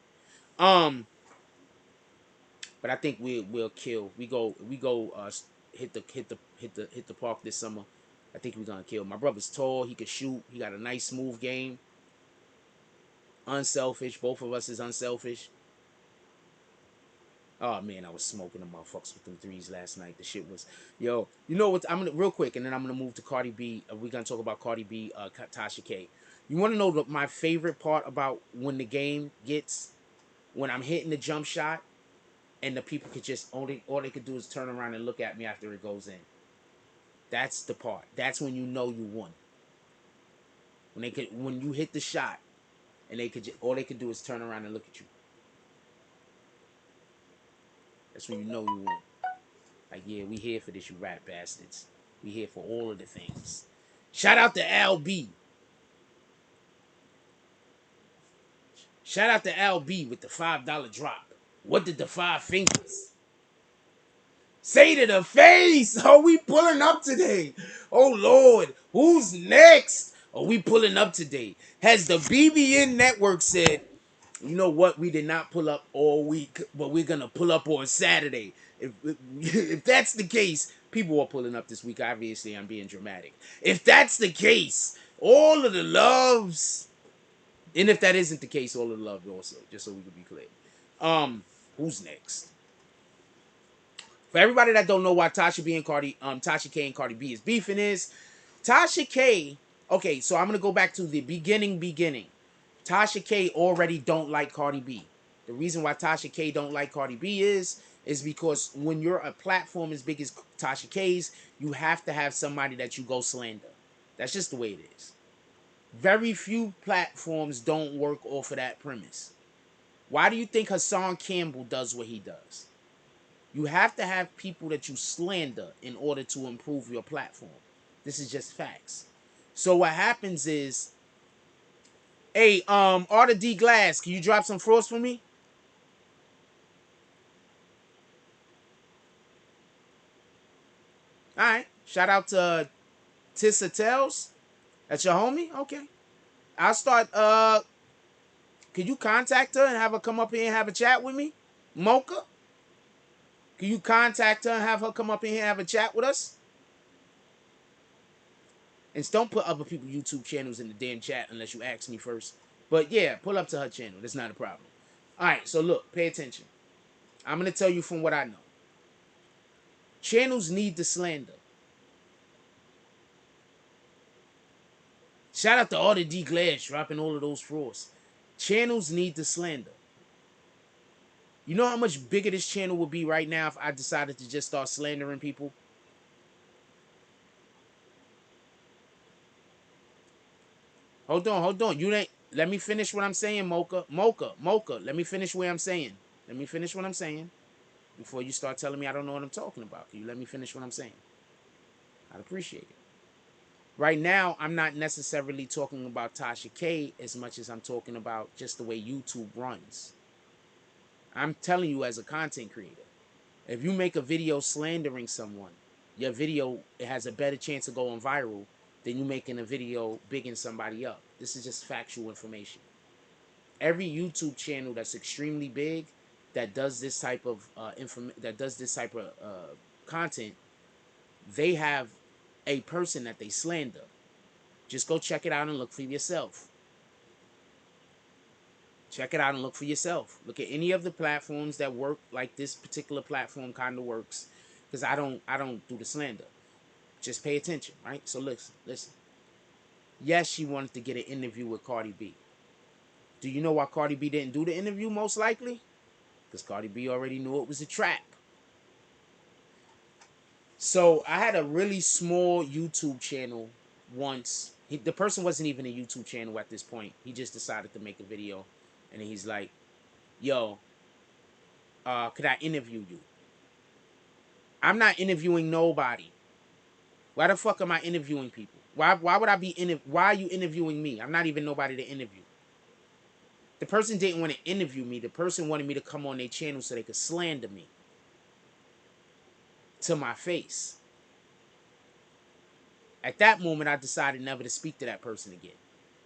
But I think we'll kill. We go hit the park this summer. I think we're gonna kill. My brother's tall, he can shoot, he got a nice smooth game. Unselfish. Both of us is unselfish. Oh man, I was smoking the motherfuckers with them threes last night. The shit was, yo. You know what? I'm gonna real quick, and then I'm gonna move to Cardi B. We're gonna talk about Cardi B, Tasha K. You want to know my favorite part about when the game gets, when I'm hitting the jump shot, and the people could just all they could do is turn around and look at me after it goes in. That's the part. That's when you know you won. When you hit the shot, and all they could do is turn around and look at you. That's when you know you won. Like, yeah, we here for this, you rat bastards. We here for all of the things. Shout out to LB. Shout out to LB with the $5 drop. What did the 5 fingers say to the face? Are we pulling up today? Oh, Lord. Who's next? Are we pulling up today? Has the BBN network said, you know what? We did not pull up all week, but we're going to pull up on Saturday. If that's the case, people are pulling up this week. Obviously, I'm being dramatic. If that's the case, all of the loves, and if that isn't the case, all of the love also, just so we can be clear. Who's next? For everybody that don't know why Tasha K and Cardi B is beefing is, Tasha K, okay, so I'm going to go back to the beginning. Tasha K already don't like Cardi B. The reason why Tasha K don't like Cardi B is because when you're a platform as big as Tasha K's, you have to have somebody that you go slander. That's just the way it is. Very few platforms don't work off of that premise. Why do you think Hassan Campbell does what he does? You have to have people that you slander in order to improve your platform. This is just facts. So what happens is, hey, Arthur D. Glass, can you drop some frost for me? All right. Shout out to Tissa Tells. That's your homie? Okay. I'll start, could you contact her and have her come up here and have a chat with me? Mocha? Can you contact her and have her come up in here and have a chat with us? And don't put other people's YouTube channels in the damn chat unless you ask me first. But yeah, pull up to her channel. That's not a problem. All right, so look, pay attention. I'm going to tell you from what I know. Channels need the slander. Shout out to all the D Glass dropping all of those frauds. Channels need the slander. You know how much bigger this channel would be right now if I decided to just start slandering people? Hold on. You ain't. Let me finish what I'm saying, Mocha. Mocha. Let me finish what I'm saying. Let me finish what I'm saying before you start telling me I don't know what I'm talking about. Can you let me finish what I'm saying? I'd appreciate it. Right now, I'm not necessarily talking about Tasha K as much as I'm talking about just the way YouTube runs. I'm telling you as a content creator, if you make a video slandering someone, your video has a better chance of going viral than you making a video bigging somebody up. This is just factual information. Every YouTube channel that's extremely big that does this type of content, they have a person that they slander. Just go check it out and look for yourself. Check it out and look for yourself. Look at any of the platforms that work like this particular platform kind of works. Because I don't do the slander. Just pay attention, right? So listen. Yes, she wanted to get an interview with Cardi B. Do you know why Cardi B didn't do the interview most likely? Because Cardi B already knew it was a trap. So I had a really small YouTube channel once. The person wasn't even a YouTube channel at this point. He just decided to make a video. And then he's like, yo, could I interview you? I'm not interviewing nobody. Why the fuck am I interviewing people? Why would I be why are you interviewing me? I'm not even nobody to interview. The person didn't want to interview me. The person wanted me to come on their channel so they could slander me to my face. At that moment, I decided never to speak to that person again,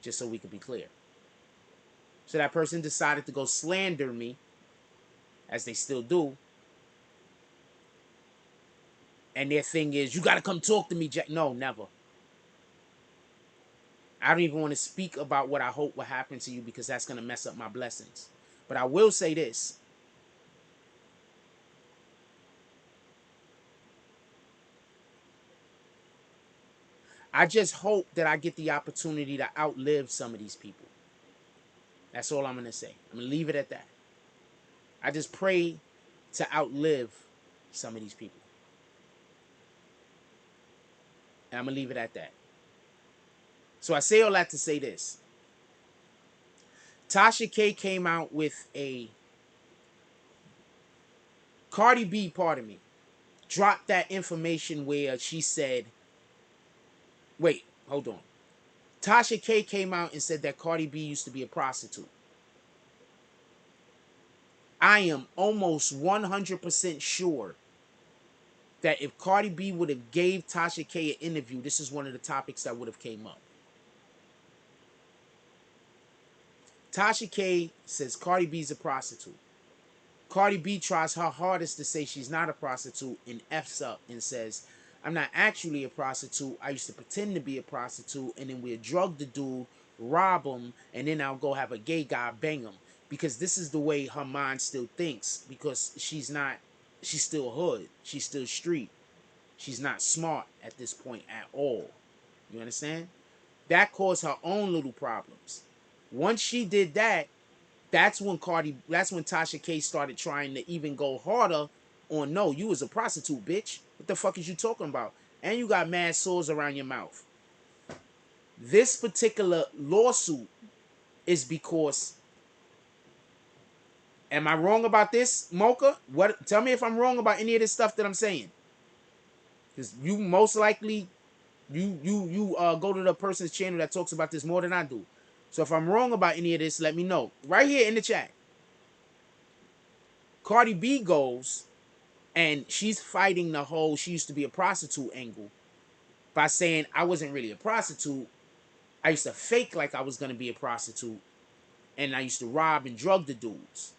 just so we could be clear. So that person decided to go slander me, as they still do. And their thing is, you got to come talk to me, Jack. No, never. I don't even want to speak about what I hope will happen to you because that's going to mess up my blessings. But I will say this. I just hope that I get the opportunity to outlive some of these people. That's all I'm going to say. I'm going to leave it at that. I just pray to outlive some of these people. And I'm going to leave it at that. So I say all that to say this. Tasha K came out with a Cardi B, pardon me, dropped that information where she said, wait, hold on. Tasha K came out and said that Cardi B used to be a prostitute. I am almost 100% sure that if Cardi B would have gave Tasha K an interview, this is one of the topics that would have came up. Tasha K says Cardi B's a prostitute. Cardi B tries her hardest to say she's not a prostitute and F's up and says, I'm not actually a prostitute. I used to pretend to be a prostitute and then we'll drug the dude, rob him, and then I'll go have a gay guy bang him. Because this is the way her mind still thinks. Because she's still hood. She's still street. She's not smart at this point at all. You understand? That caused her own little problems. Once she did that, that's when Tasha K started trying to even go harder on, no, you was a prostitute, bitch. What the fuck is you talking about? And you got mad sores around your mouth. This particular lawsuit is because, am I wrong about this, Mocha? Tell me if I'm wrong about any of this stuff that I'm saying. Because you most likely, you go to the person's channel that talks about this more than I do. So if I'm wrong about any of this, let me know. Right here in the chat. Cardi B goes, and she's fighting the whole she used to be a prostitute angle by saying I wasn't really a prostitute. I used to fake like I was gonna be a prostitute, and I used to rob and drug the dudes.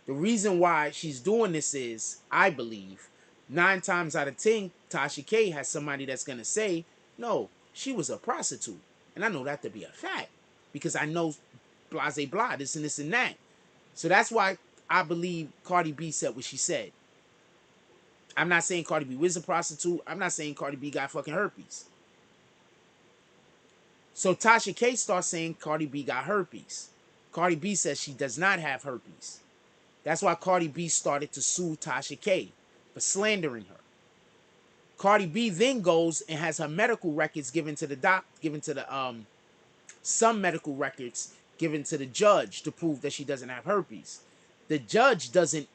The reason why she's doing this is, I believe, 9 times out of 10, Tasha K has somebody that's gonna say, no, she was a prostitute. And I know that to be a fact. Because I know blase blah, this and that. So that's why I believe Cardi B said what she said. I'm not saying Cardi B was a prostitute. I'm not saying Cardi B got fucking herpes. So Tasha K starts saying Cardi B got herpes. Cardi B says she does not have herpes. That's why Cardi B started to sue Tasha K for slandering her. Cardi B then goes and has her medical records given to the some medical records given to the judge to prove that she doesn't have herpes. The judge doesn't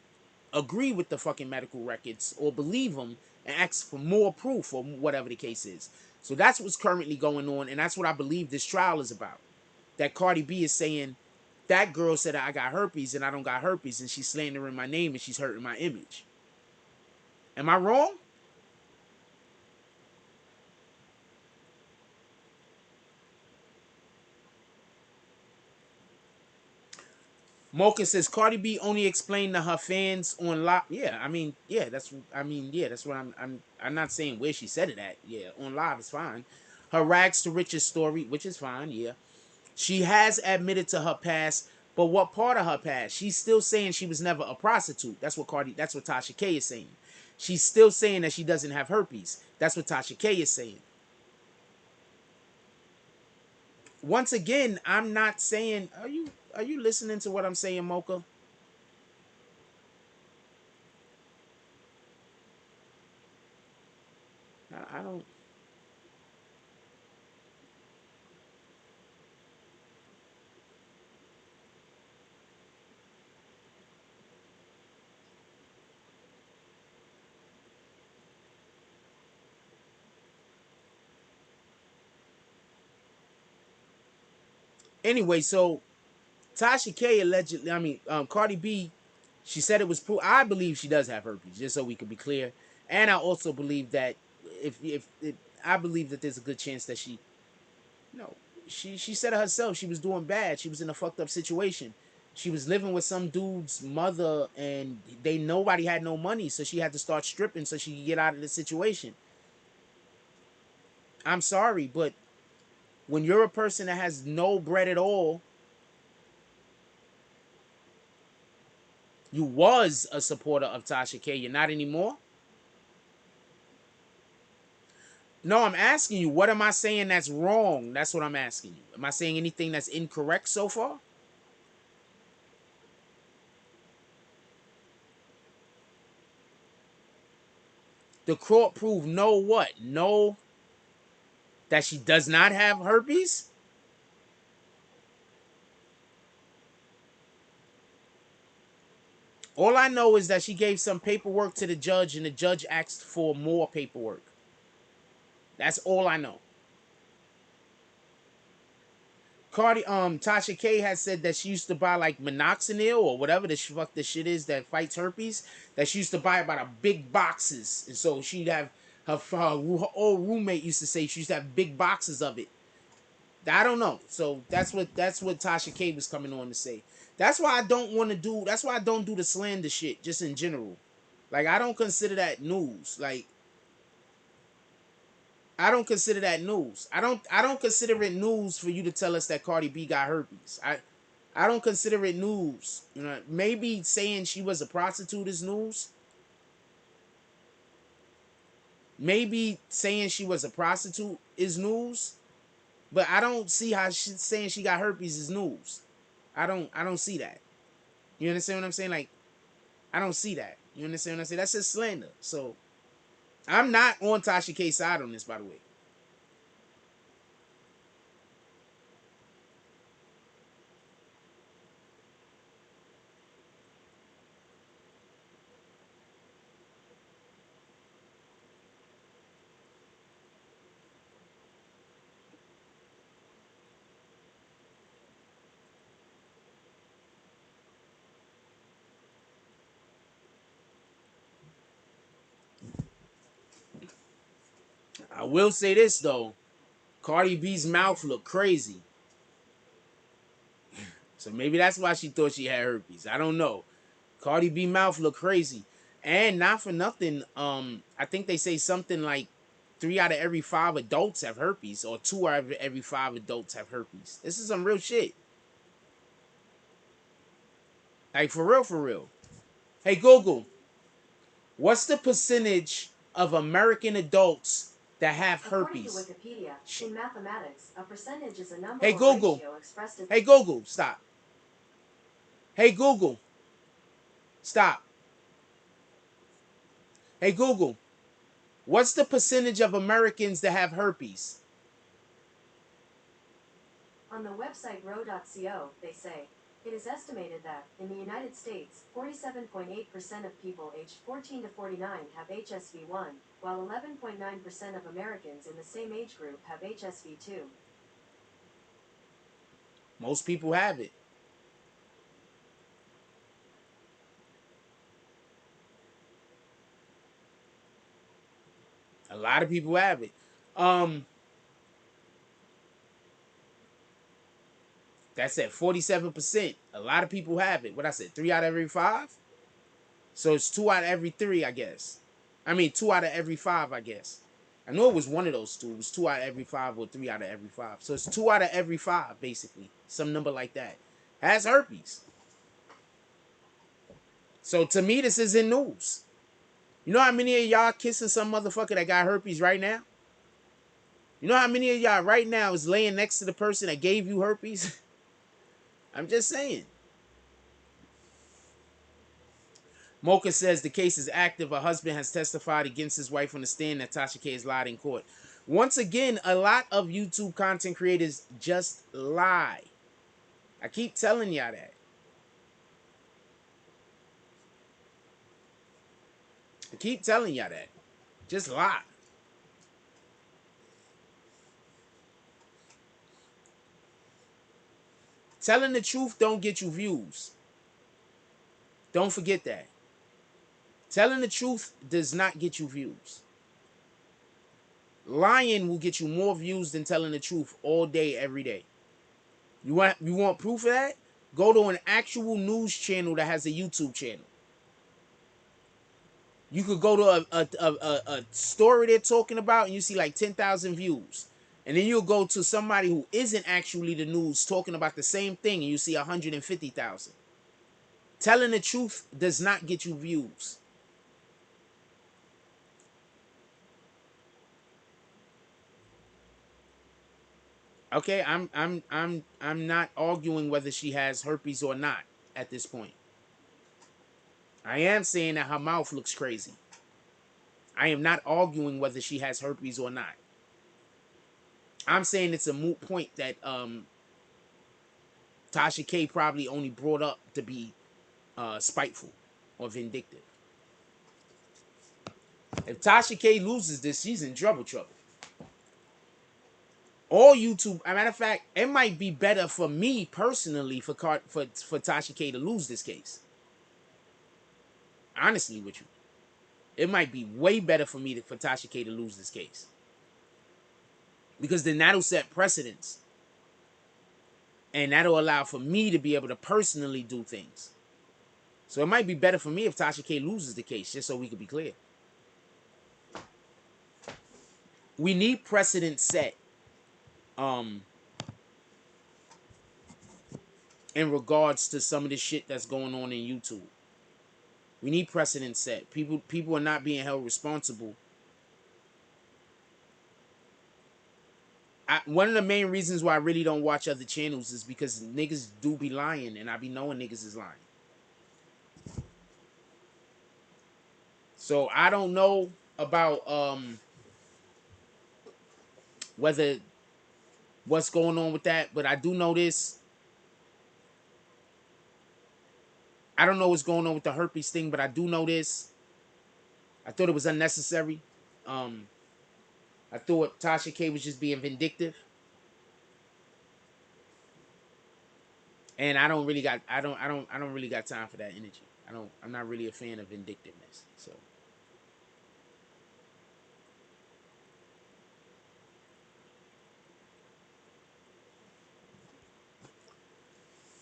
agree with the fucking medical records or believe them and asks for more proof or whatever the case is. So that's what's currently going on, and that's what I believe this trial is about. That Cardi B is saying that girl said I got herpes and I don't got herpes, and she's slandering my name and she's hurting my image. Am I wrong? Mocha says Cardi B only explained to her fans on live. Yeah, I mean, yeah, that's what I'm not saying where she said it at. Yeah, on live is fine. Her rags to riches story, which is fine. Yeah, she has admitted to her past, but what part of her past? She's still saying she was never a prostitute. That's what Tasha K is saying. She's still saying that she doesn't have herpes. That's what Tasha K is saying. Once again, I'm not saying. Are you listening to what I'm saying, Mocha? I don't. Anyway, so Tasha K allegedly, Cardi B, she said it was proof. I believe she does have herpes, just so we can be clear. And I also believe that if I believe that there's a good chance that she, no, she said it herself. She was doing bad. She was in a fucked up situation. She was living with some dude's mother, and nobody had no money, so she had to start stripping so she could get out of the situation. I'm sorry, but when you're a person that has no bread at all, you was a supporter of Tasha K. You're not anymore. No, I'm asking you, what am I saying that's wrong? That's what I'm asking you. Am I saying anything that's incorrect so far? The court proved no what? No, that she does not have herpes? All I know is that she gave some paperwork to the judge and the judge asked for more paperwork. That's all I know. Tasha K has said that she used to buy like minoxidil or whatever the fuck the shit is that fights herpes. That she used to buy about a big boxes, and so she'd have her old roommate used to say she used to have big boxes of it. I don't know. So that's what Tasha K was coming on to say. That's why I don't want to do. That's why I don't do the slander shit just in general. Like I don't consider that news. Like I don't consider that news. I don't consider it news for you to tell us that Cardi B got herpes. I don't consider it news. You know, maybe saying she was a prostitute is news. Maybe saying she was a prostitute is news. But I don't see how saying she got herpes is news. I don't see that. You understand what I'm saying? Like I don't see that. You understand what I'm saying? That's just slander. So I'm not on Tasha K's side on this, by the way. I will say this though. Cardi B's mouth look crazy. So maybe that's why she thought she had herpes. I don't know. Cardi B mouth look crazy. And not for nothing, I think they say something like 3 out of every 5 adults have herpes, or 2 out of every 5 adults have herpes. This is some real shit. Like, for real, for real. Hey, Google, what's the percentage of American adults that have herpes? According to Wikipedia, in mathematics, a percentage is a number Hey, or Google. ratio expressed as... Hey, Google, stop. Hey, Google, stop. Hey, Google, what's the percentage of Americans that have herpes? On the website row.co, they say, it is estimated that, in the United States, 47.8% of people aged 14 to 49 have HSV-1, while 11.9% of Americans in the same age group have HSV-2. Most people have it. A lot of people have it. That's at 47%. A lot of people have it. What I said, 3 out of every 5? So it's 2 out of every 3, I guess. I mean, 2 out of every 5, I guess. I know it was one of those two. It was 2 out of every 5 or 3 out of every 5. So it's 2 out of every 5, basically. Some number like that. Has herpes. So to me, this isn't news. You know how many of y'all kissing some motherfucker that got herpes right now? You know how many of y'all right now is laying next to the person that gave you herpes? I'm just saying. Mocha says the case is active. A husband has testified against his wife on the stand that Tasha K has lied in court. Once again, a lot of YouTube content creators just lie. I keep telling y'all that. I keep telling y'all that. Just lie. Telling the truth don't get you views. Don't forget that. Telling the truth does not get you views. Lying will get you more views than telling the truth all day, every day. You want proof of that? Go to an actual news channel that has a YouTube channel. You could go to a story they're talking about and you see like 10,000 views. And then you'll go to somebody who isn't actually the news talking about the same thing and you see 150,000. Telling the truth does not get you views. Okay, I'm not arguing whether she has herpes or not at this point. I am saying that her mouth looks crazy. I am not arguing whether she has herpes or not. I'm saying it's a moot point that Tasha K probably only brought up to be spiteful or vindictive. If Tasha K loses this, she's in trouble. All YouTube, as a matter of fact, it might be better for me personally for Tasha K to lose this case. Honestly with you. It might be way better for me for Tasha K to lose this case. Because then that'll set precedents. And that'll allow for me to be able to personally do things. So it might be better for me if Tasha K loses the case, just so we could be clear. We need precedent set in regards to some of the shit that's going on in YouTube. We need precedent set. People are not being held responsible. One of the main reasons why I really don't watch other channels is because niggas do be lying, and I be knowing niggas is lying. So I don't know about whether what's going on with that, but I do know this. I don't know what's going on with the herpes thing, but I do know this. I thought it was unnecessary. I thought Tasha K was just being vindictive. And I don't really got I don't really got time for that energy. I'm not really a fan of vindictiveness. So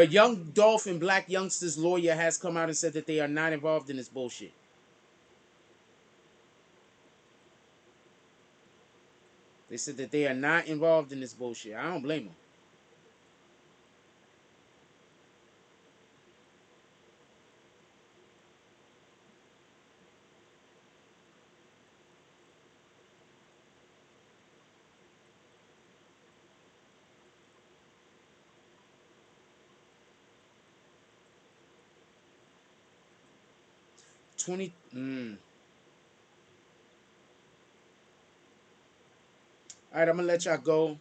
But Young Dolph and Black Youngster's lawyer has come out and said that they are not involved in this bullshit. They said that they are not involved in this bullshit. I don't blame them. All right, I'm gonna let y'all go.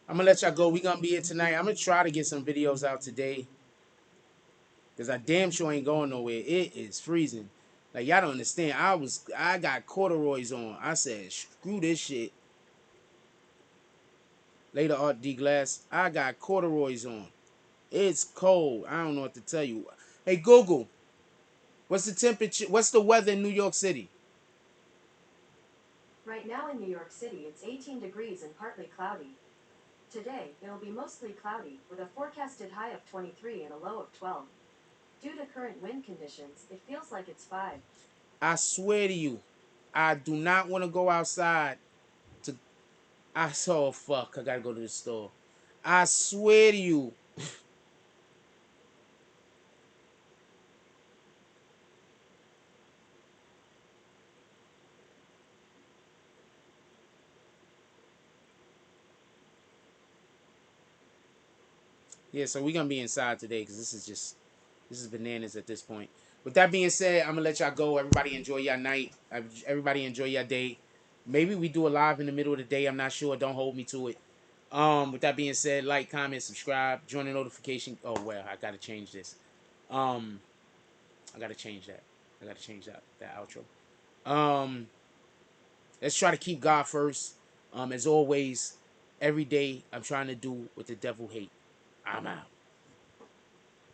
I'm gonna let y'all go. We gonna be here tonight. I'm gonna try to get some videos out today, cause I damn sure ain't going nowhere. It is freezing. Like y'all don't understand. I got corduroys on. I said screw this shit. Later, Art D Glass. I got corduroys on. It's cold. I don't know what to tell you. Hey Google, what's the temperature? What's the weather in New York City? Right now in New York City, it's 18 degrees and partly cloudy. Today, it'll be mostly cloudy, with a forecasted high of 23 and a low of 12. Due to current wind conditions, it feels like it's 5. I swear to you, I do not want to go outside to. I saw fuck. I gotta go to the store. I swear to you. Yeah, so we're gonna be inside today because this is bananas at this point. With that being said, I'm gonna let y'all go. Everybody enjoy your night. Everybody enjoy your day. Maybe we do a live in the middle of the day. I'm not sure. Don't hold me to it. With that being said, like, comment, subscribe, join the notification. Oh well, I gotta change this. I gotta change that. I gotta change that outro. Let's try to keep God first. As always, every day I'm trying to do what the devil hate. I'm out.